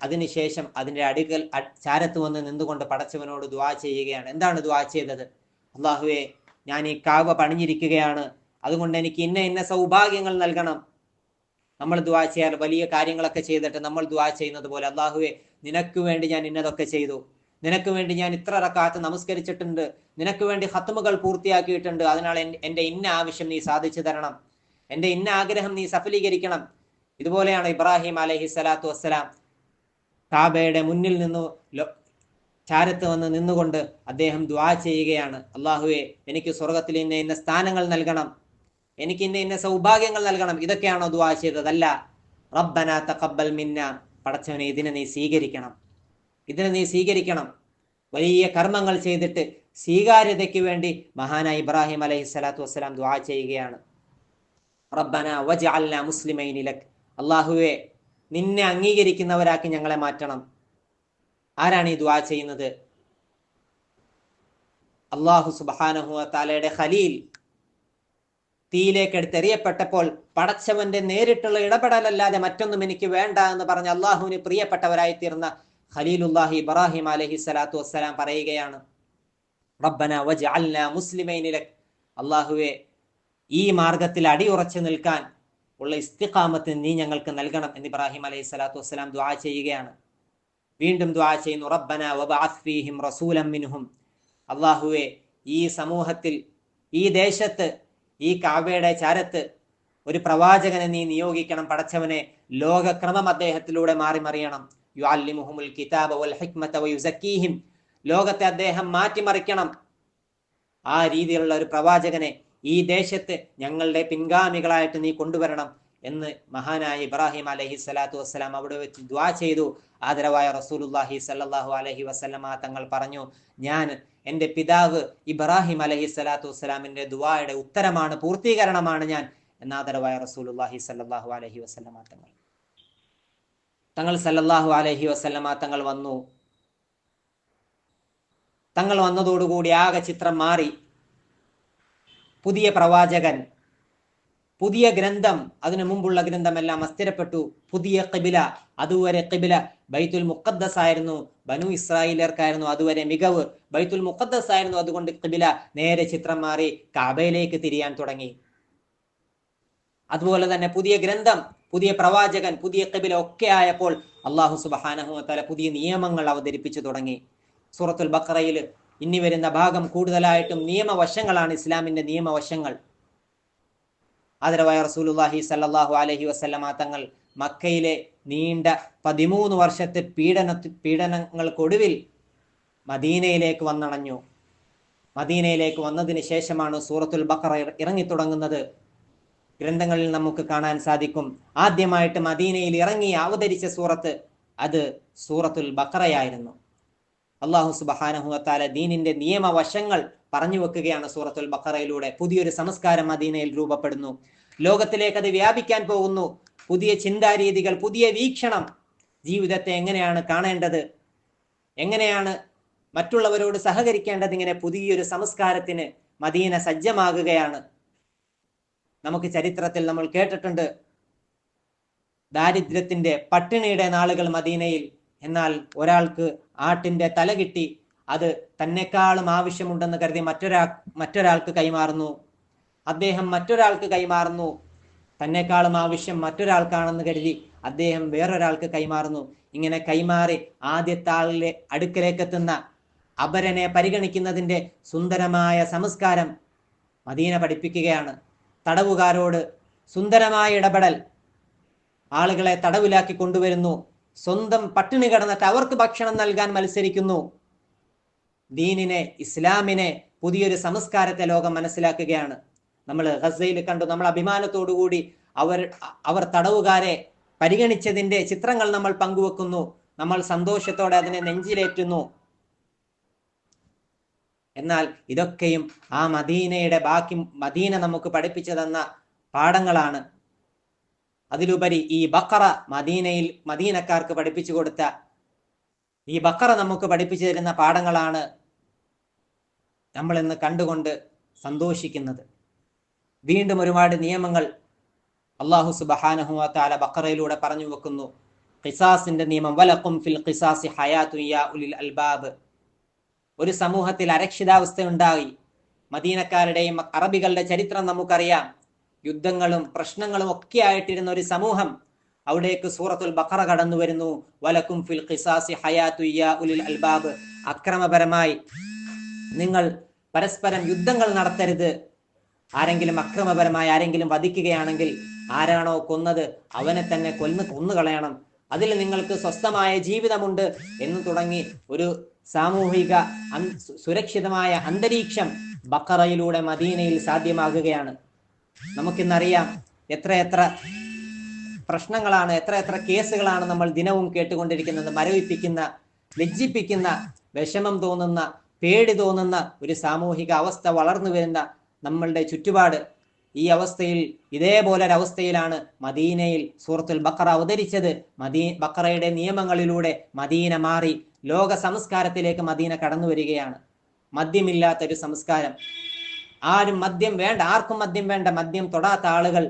S1: അതിനുശേഷം അതിന്റെ അടികൾ ചാരത്ത് വന്ന് നിന്നുകൊണ്ട് പടച്ചവനോട് ദുആ ചെയ്യുകയാണ്. എന്താണ് ദുആ ചെയ്തത്? അല്ലാഹുവേ, ഞാൻ ഈ കഅബ പണിഞ്ഞിരിക്കുകയാണ്, അതുകൊണ്ട് എനിക്ക് ഇന്ന ഇന്ന സൗഭാഗ്യങ്ങൾ നൽകണം. നമ്മൾ ദുആ ചെയ്യാറ് വലിയ കാര്യങ്ങളൊക്കെ ചെയ്തിട്ട് നമ്മൾ ദുആ ചെയ്യുന്നത് പോലെ, അല്ലാഹുവേ, നിനക്ക് വേണ്ടി ഞാൻ ഇന്നതൊക്കെ ചെയ്തു, നിനക്ക് വേണ്ടി ഞാൻ ഇത്ര റക്അത്ത് നമസ്കരിച്ചിട്ടുണ്ട്, നിനക്ക് വേണ്ടി ഖത്മുകൾ പൂർത്തിയാക്കിയിട്ടുണ്ട്, അതിനാൽ എൻ്റെ ഇന്ന ആവശ്യം നീ സാധിച്ചു തരണം, എൻ്റെ ഇന്ന ആഗ്രഹം നീ സഫലീകരിക്കണം. ഇതുപോലെയാണ് ഇബ്രാഹിം അലൈഹിസ്സലാത്തു വസ്സലാം കാബയുടെ മുന്നിൽ നിന്നു ചാരത്ത് വന്ന് നിന്നുകൊണ്ട് അദ്ദേഹം ദുആ ചെയ്യുകയാണ്. അല്ലാഹുവേ, എനിക്ക് സ്വർഗത്തിൽ ഇന്ന ഇന്ന സ്ഥാനങ്ങൾ നൽകണം, എനിക്ക് ഇന്ന ഇന്ന സൗഭാഗ്യങ്ങൾ നൽകണം. ഇതൊക്കെയാണോ ദുആ ചെയ്തത്? അല്ല. റബ്ബന തഖബ്ബൽ മിന്ന, പടച്ചവനെ ഇതിനെ നീ സ്വീകരിക്കണം, ഇതിനെ നീ സ്വീകരിക്കണം. വലിയ കർമ്മങ്ങൾ ചെയ്തിട്ട് സ്വീകാര്യതയ്ക്ക് വേണ്ടി മഹാനായ ഇബ്രാഹിം അലൈഹിസ്സലാത്തു വസ്സലാം ദുആ ചെയ്യുകയാണ്. റബ്ബന വജ്അൽനാ മുസ്ലിമൈനി ലക്, അല്ലാഹുവേ നിന്നെ അംഗീകരിക്കുന്നവരാക്കി ഞങ്ങളെ മാറ്റണം. ആരാണ് ഈ ദുആ ചെയ്യുന്നത്? അല്ലാഹു സുബ്ഹാനഹു വ തആലയുടെ ഖലീൽ തീയിലേക്ക് എടുത്തെറിയപ്പെട്ടപ്പോൾ പടച്ചവന്റെ നേരിട്ടുള്ള ഇടപെടലല്ലാതെ മറ്റൊന്നും എനിക്ക് വേണ്ട എന്ന് പറഞ്ഞ് അള്ളാഹുവിന് പ്രിയപ്പെട്ടവരായി തീർന്ന ഖലീലുല്ലാഹി ഇബ്രാഹിം അലൈഹിസ്സലാത്തു വസ്സലാം പറയുകയാണ്, റബ്ബന വജ്അൽനാ മുസ്ലിമൈനി ലക്, അള്ളാഹുവെ ഈ മാർഗത്തിൽ അടിയുറച്ചു നിൽക്കാൻ ഉള്ള ഇസ്തിഖാമത്ത് നീ ഞങ്ങൾക്ക് നൽകണം എന്ന് ഇബ്രാഹിം അലൈഹിസ്സലാത്തു വസ്സലാം ദുആ ചെയ്യുകയാണ്. വീണ്ടും ദുആ ചെയ്യുന്നു, റബ്ബന വബഅസ് ഫീഹിം റസൂലൻ മിൻഹും, അള്ളാഹുവെ ഈ സമൂഹത്തിൽ, ഈ ദേശത്ത്, ഈ കഅബയുടെ ചാരത്ത് ഒരു പ്രവാചകനെ നീ നിയോഗിക്കണം. പടച്ചവനെ ലോകക്രമം അദ്ദേഹത്തിലൂടെ മാറിമറിയണം. യുഅല്ലിമുഹുൽ കിതാബ വൽ ഹിക്മത വയുസക്കീഹിം, ലോകത്തെ അദ്ദേഹം മാറ്റിമറിക്കണം. ആ രീതിയിലുള്ള ഒരു പ്രവാചകനെ ഈ ദേശത്ത് ഞങ്ങളുടെ പിൻഗാമികളായിട്ട് നീ കൊണ്ടുവരണം എന്ന് മഹാനായ ഇബ്രാഹിം അലൈഹിസ്സലാത്തു വസ്സലാം അവിടെ വെച്ച് ദുആ ചെയ്തു. ആദരവായ റസൂലുള്ളാഹി സ്വല്ലല്ലാഹു അലൈഹി വസല്ലമ തങ്ങൾ പറഞ്ഞു, ഞാൻ എൻ്റെ പിതാവ് ഇബ്രാഹിം അലൈഹിസ്സലാത്തു വസ്സലാമിന്റെ ദുആയുടെ ഉത്തരമാണ്, പൂർത്തീകരണമാണ് ഞാൻ എന്ന് ആദരവായ റസൂലുള്ളാഹി സ്വല്ലല്ലാഹു അലൈഹി വസല്ലമ തങ്ങൾ സല്ലല്ലാഹു അലൈഹി വസല്ലമ തങ്ങൾ വന്നു. തങ്ങൾ വന്നതോടുകൂടി ആകെ ചിത്രം മാറി. പുതിയ പ്രവാചകൻ, പുതിയ ഗ്രന്ഥം, അതിനു മുമ്പുള്ള ഗ്രന്ഥമെല്ലാം അസ്ഥിരപ്പെട്ടു. പുതിയ ഖിബില, അതുവരെ ഖിബില ബൈത്തുൽ മുഖദ്ദസ് ആയിരുന്നു, ബനു ഇസ്രായേലർക്കായിരുന്നു അതുവരെ മികവ്, ബൈത്തുൽ മുഖദ്ദസ് ആയിരുന്നു. അതുകൊണ്ട് ഖിബില നേരെ ചിത്രം മാറി കഅബയിലേക്ക് തിരിയാൻ തുടങ്ങി. അതുപോലെ തന്നെ പുതിയ ഗ്രന്ഥം, പുതിയ പ്രവാചകൻ, പുതിയ ഖിബില ഒക്കെ ആയപ്പോൾ അല്ലാഹു സുബ്ഹാനഹു വ തആല പുതിയ നിയമങ്ങൾ അവതരിപ്പിച്ചു തുടങ്ങി. സൂറത്തുൽ ബഖറയിൽ ഇനി വരുന്ന ഭാഗം കൂടുതലായിട്ടും നിയമവശങ്ങളാണ്, ഇസ്ലാമിന്റെ നിയമവശങ്ങൾ. ആദരവായ റസൂലുള്ളാഹി സ്വല്ലല്ലാഹു അലൈഹി വസല്ലമ തങ്ങൾ മക്കയിലെ നീണ്ട 13 വർഷത്തെ പീഡനങ്ങൾക്കൊടുവിൽ മദീനയിലേക്ക് വന്നണഞ്ഞു. മദീനയിലേക്ക് വന്നതിന് ശേഷമാണ് സൂറത്തുൽ ബഖറ ഇറങ്ങിത്തുടങ്ങുന്നത്. ഗ്രന്ഥങ്ങളിൽ നമുക്ക് കാണാൻ സാധിക്കും, ആദ്യമായിട്ട് മദീനയിൽ ഇറങ്ങി അവതരിച്ച സൂറത്ത് അത് സൂറത്തുൽ ബഖറയായിരുന്നു. അല്ലാഹു സുബ്ഹാനഹു വ തആല ദീനിന്റെ നിയമവശങ്ങൾ പറഞ്ഞു വെക്കുകയാണ് സൂറത്തുൽ ബഖറയിലൂടെ. പുതിയൊരു സംസ്കാരം മദീനയിൽ രൂപപ്പെടുന്നു, ലോകത്തിലേക്ക് അത് വ്യാപിക്കാൻ പോകുന്നു. പുതിയ ചിന്താരീതികൾ, പുതിയ വീക്ഷണം, ജീവിതത്തെ എങ്ങനെയാണ് കാണേണ്ടത്, എങ്ങനെയാണ് മറ്റുള്ളവരോട് സഹകരിക്കേണ്ടത്, ഇങ്ങനെ പുതിയൊരു സംസ്കാരത്തിന് മദീന സജ്ജമാകുകയാണ്. നമുക്ക് ചരിത്രത്തിൽ നമ്മൾ കേട്ടിട്ടുണ്ട് ദാരിദ്ര്യത്തിന്റെ, പട്ടിണിയുടെ നാളുകൾ മദീനയിൽ. എന്നാൽ ഒരാൾക്ക് ആട്ടിന്റെ തല കിട്ടി, അത് തന്നെക്കാളും ആവശ്യമുണ്ടെന്ന് കരുതി മറ്റൊരാൾക്ക് കൈമാറുന്നു. അദ്ദേഹം മറ്റൊരാൾക്ക് കൈമാറുന്നു, തന്നെക്കാളും ആവശ്യം മറ്റൊരാൾക്കാണെന്ന് കരുതി അദ്ദേഹം വേറൊരാൾക്ക് കൈമാറുന്നു. ഇങ്ങനെ കൈമാറി ആദ്യത്തെ ആളിലെ അടുക്കലേക്ക് എത്തുന്ന അപരനെ പരിഗണിക്കുന്നതിന്റെ സുന്ദരമായ സംസ്കാരം മദീന പഠിപ്പിക്കുകയാണ്. തടവുകാരോട് സുന്ദരമായ ഇടപെടൽ, ആളുകളെ തടവിലാക്കി കൊണ്ടുവരുന്നു, സ്വന്തം പട്ടിണി കിടന്നിട്ട് അവർക്ക് ഭക്ഷണം നൽകാൻ മത്സരിക്കുന്നു. ദീനിനെ, ഇസ്ലാമിനെ, പുതിയൊരു സംസ്കാരത്തെ ലോകം മനസ്സിലാക്കുകയാണ്. നമ്മൾ ഗസയിൽ കണ്ടു, നമ്മൾ അഭിമാനത്തോടുകൂടി അവർ തടവുകാരെ പരിഗണിച്ചതിന്റെ ചിത്രങ്ങൾ നമ്മൾ പങ്കുവെക്കുന്നു, നമ്മൾ സന്തോഷത്തോടെ അതിനെ നെഞ്ചിലേറ്റുന്നു. എന്നാൽ ഇതൊക്കെയും ആ മദീനയുടെ ബാക്കി, മദീന നമുക്ക് പഠിപ്പിച്ചു തന്ന പാഠങ്ങളാണ്. അതിലുപരി ഈ ബഖറ മദീനക്കാർക്ക് പഠിപ്പിച്ചു കൊടുത്ത ഈ ബഖറ നമുക്ക് പഠിപ്പിച്ചു തരുന്ന പാഠങ്ങളാണ് നമ്മൾ ഇന്ന് കണ്ടുകൊണ്ട് സന്തോഷിക്കുന്നത്. വീണ്ടും ഒരുപാട് നിയമങ്ങൾ അല്ലാഹു സുബ്ഹാനഹു വ തആല ബഖറയിലൂടെ പറഞ്ഞു വെക്കുന്നു. ഖിസാസിന്റെ നിയമം, വലഖും ഫിൽ ഖിസാസി ഹയാതു യാ ഉലിൽ അൽബാബ്. ഒരു സമൂഹത്തിൽ അരക്ഷിതാവസ്ഥ ഉണ്ടായി. മദീനക്കാരുടെയും അറബികളുടെ ചരിത്രം നമുക്കറിയാം. യുദ്ധങ്ങളും പ്രശ്നങ്ങളും ഒക്കെ ആയിട്ടിരുന്ന ഒരു സമൂഹം, അവിടേക്ക് സൂറത്തുൽ ബഖറ കടന്നു വരുന്നു. വലക്കും ഫിൽ ഖിസാസി ഹയാതു യാ ഉലിൽ അൽബാബ്. അക്രമപരമായി നിങ്ങൾ പരസ്പരം യുദ്ധങ്ങൾ നടത്തരുത്. ആരെങ്കിലും അക്രമപരമായി ആരെങ്കിലും വധിക്കുകയാണെങ്കിൽ ആരാണോ കൊന്നത് അവനെ തന്നെ കൊന്നുകളയണം. അതിൽ നിങ്ങൾക്ക് സ്വസ്ഥമായ ജീവിതമുണ്ട് എന്ന് തുടങ്ങി ഒരു സാമൂഹിക സുരക്ഷിതമായ അന്തരീക്ഷം ബഖറയിലൂടെ മദീനയിൽ സാധ്യമാകുകയാണ്. നമുക്കിന്നറിയാം എത്രയെത്ര പ്രശ്നങ്ങളാണ്, എത്ര എത്ര കേസുകളാണ് നമ്മൾ ദിനവും കേട്ടുകൊണ്ടിരിക്കുന്നത്. മരവിപ്പിക്കുന്ന, ലജ്ജിപ്പിക്കുന്ന, വിഷമം തോന്നുന്ന, പേടി തോന്നുന്ന ഒരു സാമൂഹിക അവസ്ഥ വളർന്നു വരുന്ന നമ്മളുടെ ചുറ്റുപാട്. ഈ അവസ്ഥയിൽ, ഇതേപോലെ ഒരവസ്ഥയിലാണ് മദീനയിൽ സൂറത്തുൽ ബഖറ അവതരിച്ചത്. ബഖറയുടെ നിയമങ്ങളിലൂടെ മദീന മാറി ലോക സംസ്കാരത്തിലേക്ക് മദീന കടന്നു വരികയാണ്. മദ്യമില്ലാത്തൊരു സംസ്കാരം. ആരും മദ്യം വേണ്ട, ആർക്കും മദ്യം വേണ്ട. മദ്യം തൊടാത്ത ആളുകൾ.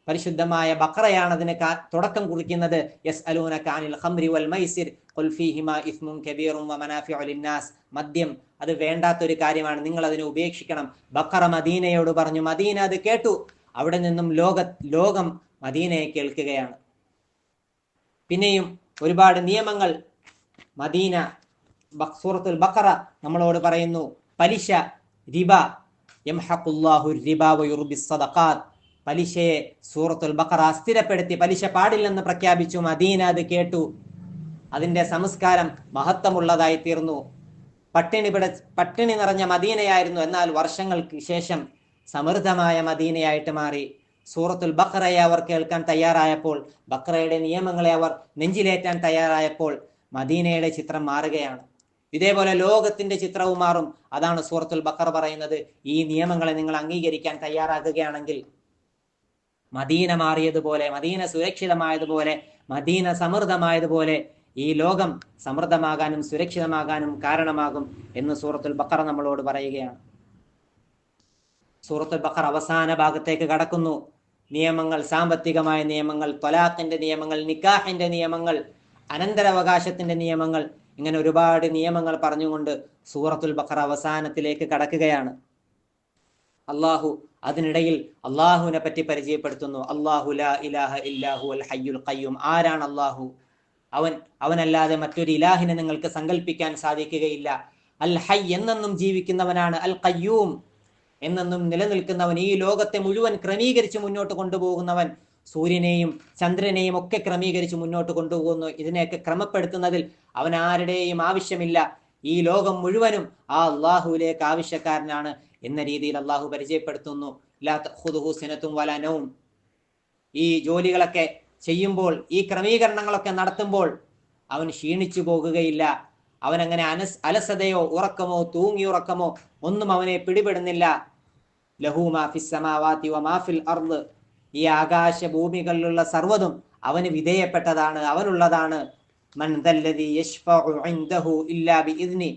S1: പരിശുദ്ധമായ ബഖറയാണ് അതിന് തുടക്കം കുറിക്കുന്നത്. യസ്അലൂനക അനിൽ ഖംരി വൽ മൈസിർ ഖുൽ ഫീഹിമാ ഇസ്മുൻ കബീറുൻ വമനാഫിഉ ലിന്നാസ്. മദ്യം അത് വേണ്ടാത്തൊരു കാര്യമാണ്, നിങ്ങൾ അതിനെ ഉപേക്ഷിക്കണം. ബഖറ മദീനയോട് പറഞ്ഞു. മദീന അത് കേട്ടു. അവിടെ നിന്നും ലോകം മദീനയെ കേൾക്കുകയാണ്. പിന്നെയും ഒരുപാട് നിയമങ്ങൾ മദീന സൂറത്തുൽ ബഖറ നമ്മളോട് പറയുന്നു. പലിശ, റിബ, യംഹഖുല്ലാഹു റിബ വയുർബിസ് സദഖാത്ത്. പലിശയെ സൂറത്തുൽ ബഖറ സ്ഥിരപ്പെടുത്തി. പലിശ പാടില്ലെന്ന് പ്രഖ്യാപിച്ചു. മദീന അത് കേട്ടു. അതിന്റെ സംസ്കാരം മഹത്വമുള്ളതായി തീർന്നു. പട്ടിണി നിറഞ്ഞ മദീനയായിരുന്നു. എന്നാൽ വർഷങ്ങൾക്ക് ശേഷം സമൃദ്ധമായ മദീനയായിട്ട് മാറി. സൂറത്തുൽ ബഖറയെ അവർ കേൾക്കാൻ തയ്യാറായപ്പോൾ, ബഖറയുടെ നിയമങ്ങളെ അവർ നെഞ്ചിലേറ്റാൻ തയ്യാറായപ്പോൾ മദീനയുടെ ചിത്രം മാറുകയാണ്. ഇതേപോലെ ലോകത്തിന്റെ ചിത്രവും മാറും. അതാണ് സൂറത്തുൽ ബഖറ പറയുന്നത്. ഈ നിയമങ്ങളെ നിങ്ങൾ അംഗീകരിക്കാൻ തയ്യാറാകുകയാണെങ്കിൽ മദീന മാറിയതുപോലെ, മദീന സുരക്ഷിതമായതുപോലെ, മദീന സമൃദ്ധമായതുപോലെ ഈ ലോകം സമൃദ്ധമാകാനും സുരക്ഷിതമാകാനും കാരണമാകും എന്ന് സൂറത്തുൽ ബഖറ നമ്മളോട് പറയുകയാണ്. സൂറത്തുൽ ബഖറ അവസാന ഭാഗത്തേക്ക് കടക്കുന്നു. നിയമങ്ങൾ, സാമ്പത്തികമായ നിയമങ്ങൾ, ത്വലാഖിന്റെ നിയമങ്ങൾ, നിക്കാഹിന്റെ നിയമങ്ങൾ, അനന്തരാവകാശത്തിന്റെ നിയമങ്ങൾ, ഇങ്ങനെ ഒരുപാട് നിയമങ്ങൾ പറഞ്ഞുകൊണ്ട് സൂറത്തുൽ ബഖറ അവസാനത്തിലേക്ക് കടക്കുകയാണ്. അള്ളാഹു അതിനിടയിൽ അള്ളാഹുവിനെ പറ്റി പരിചയപ്പെടുത്തുന്നു. അല്ലാഹു ലാ ഇലാഹ ഇല്ലാഹു അൽ ഹയ്യുൽ ഖയ്യൂം. ആരാണ് അള്ളാഹു? അവനല്ലാതെ മറ്റൊരു ഇലാഹിനെ നിങ്ങൾക്ക് സങ്കല്പിക്കാൻ സാധിക്കുകയില്ല. അൽ ഹയ്, എന്നെന്നും ജീവിക്കുന്നവനാണ്. അൽ ഖയ്യൂം, എന്നെന്നും നിലനിൽക്കുന്നവൻ. ഈ ലോകത്തെ മുഴുവൻ ക്രമീകരിച്ച് മുന്നോട്ട് കൊണ്ടുപോകുന്നവൻ. സൂര്യനെയും ചന്ദ്രനെയും ഒക്കെ ക്രമീകരിച്ച് മുന്നോട്ട് കൊണ്ടുപോകുന്നു. ഇതിനെയൊക്കെ ക്രമപ്പെടുത്തുന്നതിൽ അവൻ ആരുടെയും ആവശ്യമില്ല. ഈ ലോകം മുഴുവനും ആ അള്ളാഹുവിലേക്ക് ആവശ്യക്കാരനാണ് എന്ന രീതിയിൽ അള്ളാഹു പരിചയപ്പെടുത്തുന്നു. ലാ തഖുദുഹു സിനത്തും വലാ നൗം. ഈ ജോലികളൊക്കെ ചെയ്യുമ്പോൾ, ഈ ക്രമീകരണങ്ങളൊക്കെ നടത്തുമ്പോൾ അവൻ ക്ഷീണിച്ചു പോകുകയില്ല. അവനങ്ങനെ അലസതയോ ഉറക്കമോ തൂങ്ങിയുറക്കമോ ഒന്നും അവനെ പിടിപെടുന്നില്ല. ലഹു മാ ഫിസ് സമാവാതി വമാ ഫിൽ അർദ്. ഈ ആകാശ ഭൂമികളിലുള്ള സർവ്വതും അവന് വിധേയപ്പെട്ടതാണ്, അവനുള്ളതാണ്. മൻ ദല്ലദി യശ്ഫഉ ഇൻദഹു ഇല്ലാ ബിഇദ്നി.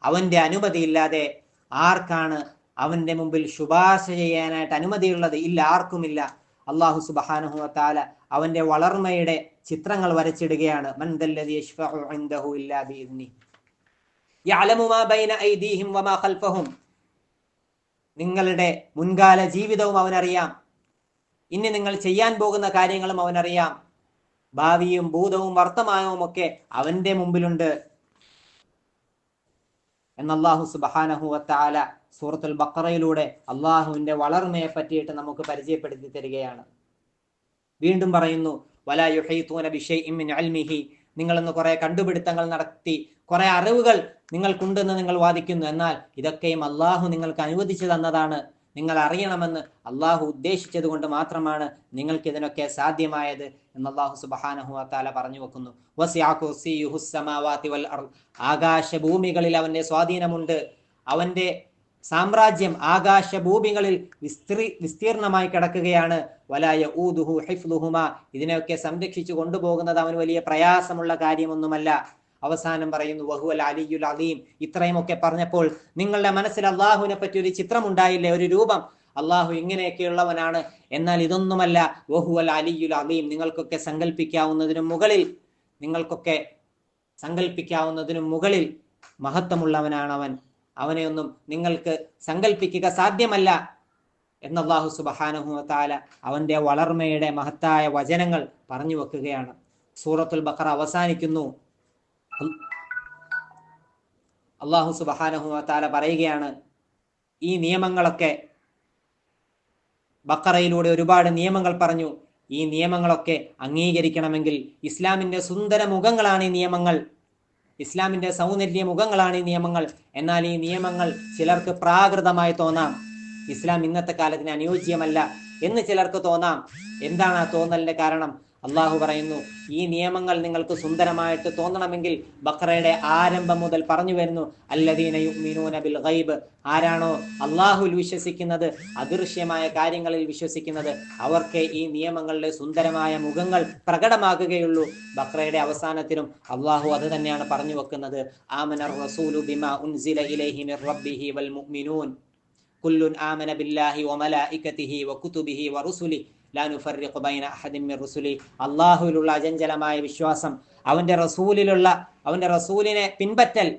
S1: അവന്റെ അനുമതിയില്ലാതെ ആർക്കാണ് അവന്റെ മുമ്പിൽ ശുപാർശ ചെയ്യാനായിട്ട് അനുമതിയുള്ളത്? ഇല്ല, ആർക്കുമില്ല. അല്ലാഹു സുബ്ഹാനഹു വ തആല അവന്റെ വളർമയുടെ ചിത്രങ്ങൾ വരച്ചിടുകയാണ്. മൻ ദല്ലദി യശ്ഫഉ ഇൻദഹു ഇല്ലാ ബിഇദ്നി യഅലമു മാ ബൈന ഐദീഹിം വമാ ഖൽഫഹും. നിങ്ങളുടെ മുൻകാല ജീവിതവും അവനറിയാം. ഇനി നിങ്ങൾ ചെയ്യാൻ പോകുന്ന കാര്യങ്ങളും അവനറിയാം. ഭാവിയും ഭൂതവും വർത്തമാനവും ഒക്കെ അവന്റെ മുമ്പിലുണ്ട് എന്ന് അല്ലാഹു സുബ്ഹാനഹു വ തആല സൂറത്തുൽ ബഖറയിലൂടെ അള്ളാഹുവിന്റെ വളർമയെ പറ്റിയിട്ട് നമുക്ക് പരിചയപ്പെടുത്തി തരികയാണ്. വീണ്ടും പറയുന്നു, വലാ യുഹീതൂന ബിശൈഇൻ മിൻ ഇൽമിഹി. നിങ്ങളിന്ന് കുറെ കണ്ടുപിടുത്തങ്ങൾ നടത്തി, കുറെ അറിവുകൾ നിങ്ങൾക്കുണ്ടെന്ന് നിങ്ങൾ വാദിക്കുന്നു. എന്നാൽ ഇതൊക്കെയും അള്ളാഹു നിങ്ങൾക്ക് അനുവദിച്ചു തന്നതാണ്. നിങ്ങൾ അറിയണമെന്ന് അള്ളാഹു ഉദ്ദേശിച്ചത് കൊണ്ട് മാത്രമാണ് നിങ്ങൾക്ക് ഇതിനൊക്കെ സാധ്യമായത് എന്ന് അല്ലാഹു സുബ്ഹാനഹു വ തആല പറഞ്ഞു വെക്കുന്നു. വസിഅ കുർസിയ്യുഹുസ് സമാവാതി വൽ അർദ്. ആകാശ ഭൂമികളിൽ അവന്റെ സ്വാധീനമുണ്ട്. അവന്റെ സാമ്രാജ്യം ആകാശ ഭൂമികളിൽ വിസ്തീർണമായി കിടക്കുകയാണ്. വലാ യഊദുഹു ഹിഫ്ളുഹുമാ. ഇതിനെയൊക്കെ സംരക്ഷിച്ചു കൊണ്ടുപോകുന്നത് അവന് വലിയ പ്രയാസമുള്ള കാര്യമൊന്നുമല്ല. അവസാനം പറയുന്നു വഹുവൽ അലിയുൽ അലീം. ഇത്രയുമൊക്കെ പറഞ്ഞപ്പോൾ നിങ്ങളുടെ മനസ്സിൽ അള്ളാഹുവിനെ പറ്റി ഒരു ചിത്രം ഉണ്ടായില്ലേ, ഒരു രൂപം? അള്ളാഹു ഇങ്ങനെയൊക്കെയുള്ളവനാണ്. എന്നാൽ ഇതൊന്നുമല്ല. വഹുവൽ അലിയുൽ അലീം. നിങ്ങൾക്കൊക്കെ സങ്കല്പിക്കാവുന്നതിനും മുകളിൽ മഹത്വമുള്ളവനാണ് അവൻ. അവനെയൊന്നും നിങ്ങൾക്ക് സങ്കല്പിക്കുക സാധ്യമല്ല എന്ന് അല്ലാഹു സുബ്ഹാനഹു വ തആല അവന്റെ വളർമയുടെ മഹത്തായ വചനങ്ങൾ പറഞ്ഞു വെക്കുകയാണ്. സൂറത്തുൽ ബഖറ അവസാനിക്കുന്നു. അല്ലാഹു സുബ്ഹാനഹു വ തആല പറയുകയാണ്, ഈ നിയമങ്ങളൊക്കെ ബഖറയിലൂടെ ഒരുപാട് നിയമങ്ങൾ പറഞ്ഞു. ഈ നിയമങ്ങളൊക്കെ അംഗീകരിക്കണമെങ്കിൽ ഇസ്ലാമിന്റെ സുന്ദര മുഖങ്ങളാണ് ഈ നിയമങ്ങൾ. ഇസ്ലാമിന്റെ സൗന്ദര്യ മുഖങ്ങളാണ് ഈ നിയമങ്ങൾ. എന്നാൽ ഈ നിയമങ്ങൾ ചിലർക്ക് പ്രാകൃതമായി തോന്നാം. ഇസ്ലാം ഇന്നത്തെ കാലത്തിന് അനുയോജ്യമല്ല എന്ന് ചിലർക്ക് തോന്നാം. എന്താണ് ആ തോന്നലിന്റെ കാരണം? അള്ളാഹു പറയുന്നു, ഈ നിയമങ്ങൾ നിങ്ങൾക്ക് സുന്ദരമായിട്ട് തോന്നണമെങ്കിൽ ബഖറയുടെ ആരംഭം മുതൽ പറഞ്ഞു വരുന്നു, അല്ലദീന യുഅ്മിനൂന ബിൽ ഗൈബ്, ആരാണോ അള്ളാഹുവിൽ വിശ്വസിക്കുന്നത്, അദൃശ്യമായ കാര്യങ്ങളിൽ വിശ്വസിക്കുന്നത്, അവർക്ക് ഈ നിയമങ്ങളുടെ സുന്ദരമായ മുഖങ്ങൾ പ്രകടമാകുകയുള്ളൂ. ബഖറയുടെ അവസാനത്തിലും അള്ളാഹു അത് തന്നെയാണ് പറഞ്ഞു വെക്കുന്നത്. ആമനർ റസൂലു ബിമാ ഉൻസില ഇലൈഹി മിർ റബ്ബിഹി വൽ മുഅ്മിനൂൻ കുല്ലുൻ ആമന ബില്ലാഹി വമലായികതിഹി വകുതുബിഹി വറുസുലി ലാ നുഫർരിഖു ബൈന അഹദിൻ മിർ റുസുലി. അള്ളാഹുവിലുള്ള അചഞ്ചലമായ വിശ്വാസം, അവന്റെ റസൂലിനെ പിൻപറ്റൽ,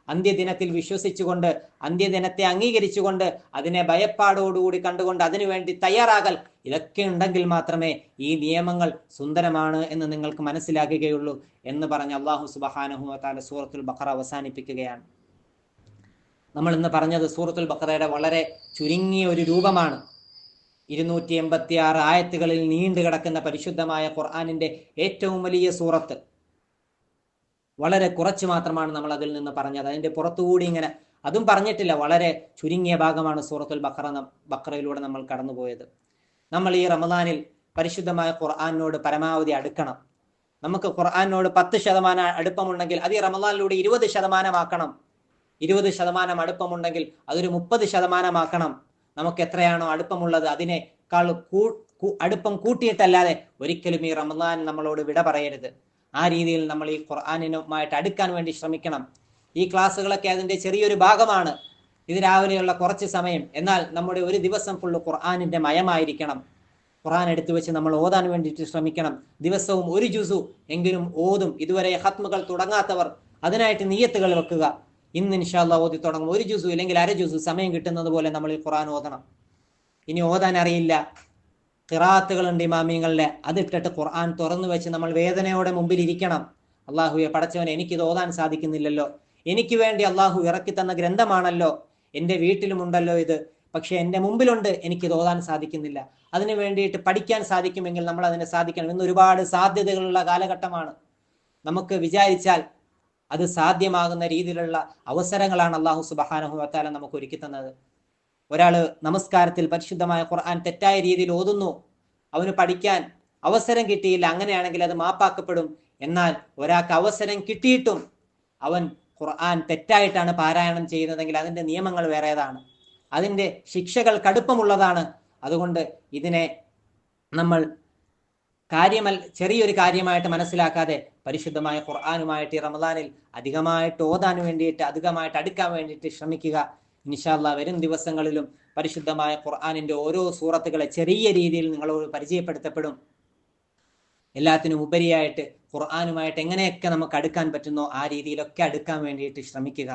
S1: അന്ത്യദിനത്തിൽ വിശ്വസിച്ചുകൊണ്ട്, അന്ത്യദിനത്തെ അംഗീകരിച്ചുകൊണ്ട്, അതിനെ ഭയപ്പാടോടുകൂടി കണ്ടുകൊണ്ട് അതിനുവേണ്ടി തയ്യാറാകൽ, ഇതൊക്കെ ഉണ്ടെങ്കിൽ മാത്രമേ ഈ നിയമങ്ങൾ സുന്ദരമാണ് എന്ന് നിങ്ങൾക്ക് മനസ്സിലാക്കുകയുള്ളൂ എന്ന് പറഞ്ഞ് അള്ളാഹു സുബ്ഹാനഹു വ തആല സൂറത്തുൽ ബഖറ അവസാനിപ്പിക്കുകയാണ്. നമ്മൾ ഇന്ന് പറഞ്ഞത് സൂറത്തുൽ ബഖറയുടെ വളരെ ചുരുങ്ങിയ ഒരു രൂപമാണ്. 286 ആയത്തുകളിൽ നീണ്ടു കിടക്കുന്ന പരിശുദ്ധമായ ഖുർആനിന്റെ ഏറ്റവും വലിയ സൂറത്ത്. വളരെ കുറച്ച് മാത്രമാണ് നമ്മൾ അതിൽ നിന്ന് പറഞ്ഞത്. അതിന്റെ പുറത്തുകൂടി ഇങ്ങനെ അതും പറഞ്ഞിട്ടില്ല. വളരെ ചുരുങ്ങിയ ഭാഗമാണ് സൂറത്തുൽ ബഖറയിലൂടെ നമ്മൾ കടന്നുപോയത്. നമ്മൾ ഈ റമദാനിൽ പരിശുദ്ധമായ ഖുർആനോട് പരമാവധി അടുക്കണം. നമുക്ക് ഖുർആനോട് 10% അടുപ്പമുണ്ടെങ്കിൽ അത് ഈ റമദാനിലൂടെ 20% ആക്കണം. 20% അടുപ്പമുണ്ടെങ്കിൽ അതൊരു 30% ആക്കണം. നമുക്ക് എത്രയാണോ അടുപ്പമുള്ളത് അതിനേക്കാൾ അടുപ്പം കൂട്ടിയിട്ടല്ലാതെ ഒരിക്കലും ഈ റമദാൻ നമ്മളോട് വിട പറയരുത്. ആ രീതിയിൽ നമ്മൾ ഈ ഖുർആനുമായിട്ട് അടുക്കാൻ വേണ്ടി ശ്രമിക്കണം. ഈ ക്ലാസ്സുകളൊക്കെ അതിന്റെ ചെറിയൊരു ഭാഗമാണ്. ഇത് രാവിലെയുള്ള കുറച്ച് സമയം. എന്നാൽ നമ്മുടെ ഒരു ദിവസം ഫുള്ള് ഖുർആനിന്റെ മയമായിരിക്കണം. ഖുർആൻ എടുത്തു വെച്ച് നമ്മൾ ഓതാൻ വേണ്ടിയിട്ട് ശ്രമിക്കണം. ദിവസവും ഒരു ജുസു എങ്കിലും ഓതും. ഇതുവരെ ഖത്മുകൾ തുടങ്ങാത്തവർ അതിനായിട്ട് നിയ്യത്തുകൾ വെക്കുക. ഇന്ന് ഇൻഷാ അല്ലാഹ് ഓതി തുടങ്ങും. ഒരു ജുസു അല്ലെങ്കിൽ അര ജുസു സമയം കിട്ടുന്നത് പോലെ നമ്മൾ ഈ ഖുർആൻ ഓതണം. ഇനി ഓതാൻ അറിയില്ല, ഖിറാഅത്തുകളുണ്ട് ഇമാമിങ്ങളുടെ, അതിട്ടിട്ട് ഖുർആൻ തുറന്നു വെച്ച് നമ്മൾ വേദനയോടെ മുമ്പിൽ ഇരിക്കണം. അള്ളാഹുവെ, പടച്ചവനെ, എനിക്കിത് ഓതാൻ സാധിക്കുന്നില്ലല്ലോ, എനിക്ക് വേണ്ടി അള്ളാഹു ഇറക്കി തന്ന ഗ്രന്ഥമാണല്ലോ, എൻ്റെ വീട്ടിലുമുണ്ടല്ലോ ഇത്, പക്ഷെ എൻ്റെ മുമ്പിലുണ്ട്, എനിക്കിത് ഓതാൻ സാധിക്കുന്നില്ല. അതിനു വേണ്ടിയിട്ട് പഠിക്കാൻ സാധിക്കുമെങ്കിൽ നമ്മൾ അതിനെ സാധിക്കണം. ഇന്ന് ഒരുപാട് സാധ്യതകളുള്ള കാലഘട്ടമാണ്. നമുക്ക് വിചാരിച്ചാൽ അത് സാധ്യമാകുന്ന രീതിയിലുള്ള അവസരങ്ങളാണ് അള്ളാഹു സുബ്ഹാനഹു വ തആല നമുക്ക് ഒരുക്കി തന്നത്. ഒരാള് നമസ്കാരത്തിൽ പരിശുദ്ധമായ ഖുർആൻ തെറ്റായ രീതിയിൽ ഓതുന്നു, അവന് പഠിക്കാൻ അവസരം കിട്ടിയില്ല, അങ്ങനെയാണെങ്കിൽ അത് മാപ്പാക്കപ്പെടും. എന്നാൽ ഒരാൾക്ക് അവസരം കിട്ടിയിട്ടും അവൻ ഖുർആൻ തെറ്റായിട്ടാണ് പാരായണം ചെയ്യുന്നതെങ്കിൽ അതിന്റെ നിയമങ്ങൾ വേറേതാണ്, അതിന്റെ ശിക്ഷകൾ കടുപ്പമുള്ളതാണ്. അതുകൊണ്ട് ഇതിനെ നമ്മൾ ചെറിയൊരു കാര്യമായിട്ട് മനസ്സിലാക്കാതെ പരിശുദ്ധമായ ഖുർആനുമായിട്ട് ഈ റമദാനിൽ അധികമായിട്ട് ഓതാൻ വേണ്ടിയിട്ട്, അധികമായിട്ട് അടുക്കാൻ വേണ്ടിയിട്ട് ശ്രമിക്കുക. ഇൻഷാ അല്ലാഹ് വരും ദിവസങ്ങളിലും പരിശുദ്ധമായ ഖുർആനിന്റെ ഓരോ സൂറത്തുകളെ ചെറിയ രീതിയിൽ നിങ്ങളോട് പരിചയപ്പെടുത്തപ്പെടും. എല്ലാത്തിനും ഉപരിയായിട്ട് ഖുർആനുമായിട്ട് എങ്ങനെയൊക്കെ നമുക്ക് അടുക്കാൻ പറ്റുന്നോ ആ രീതിയിലൊക്കെ അടുക്കാൻ വേണ്ടിയിട്ട് ശ്രമിക്കുക.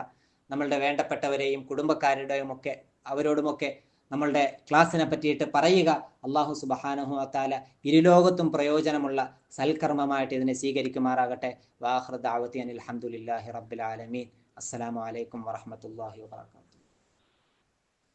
S1: നമ്മളുടെ വേണ്ടപ്പെട്ടവരെയും കുടുംബക്കാരുടെയും ഒക്കെ അവരോടുമൊക്കെ നമ്മളുടെ ക്ലാസ്സിനെ പറ്റിയിട്ട് പറയുക. അള്ളാഹു സുബ്ഹാനഹു വ തആല ഇരുലോകത്തും പ്രയോജനമുള്ള സൽക്കർമ്മമായിട്ട് ഇതിനെ സ്വീകരിക്കുമാറാകട്ടെ. വാഖിറു ദഅവതി അനിൽ ഹംദുലില്ലാഹി റബ്ബിൽ ആലമീൻ. അസ്സലാമു അലൈക്കും വറഹ്മത്തുള്ളാഹി വബറകാതുഹു.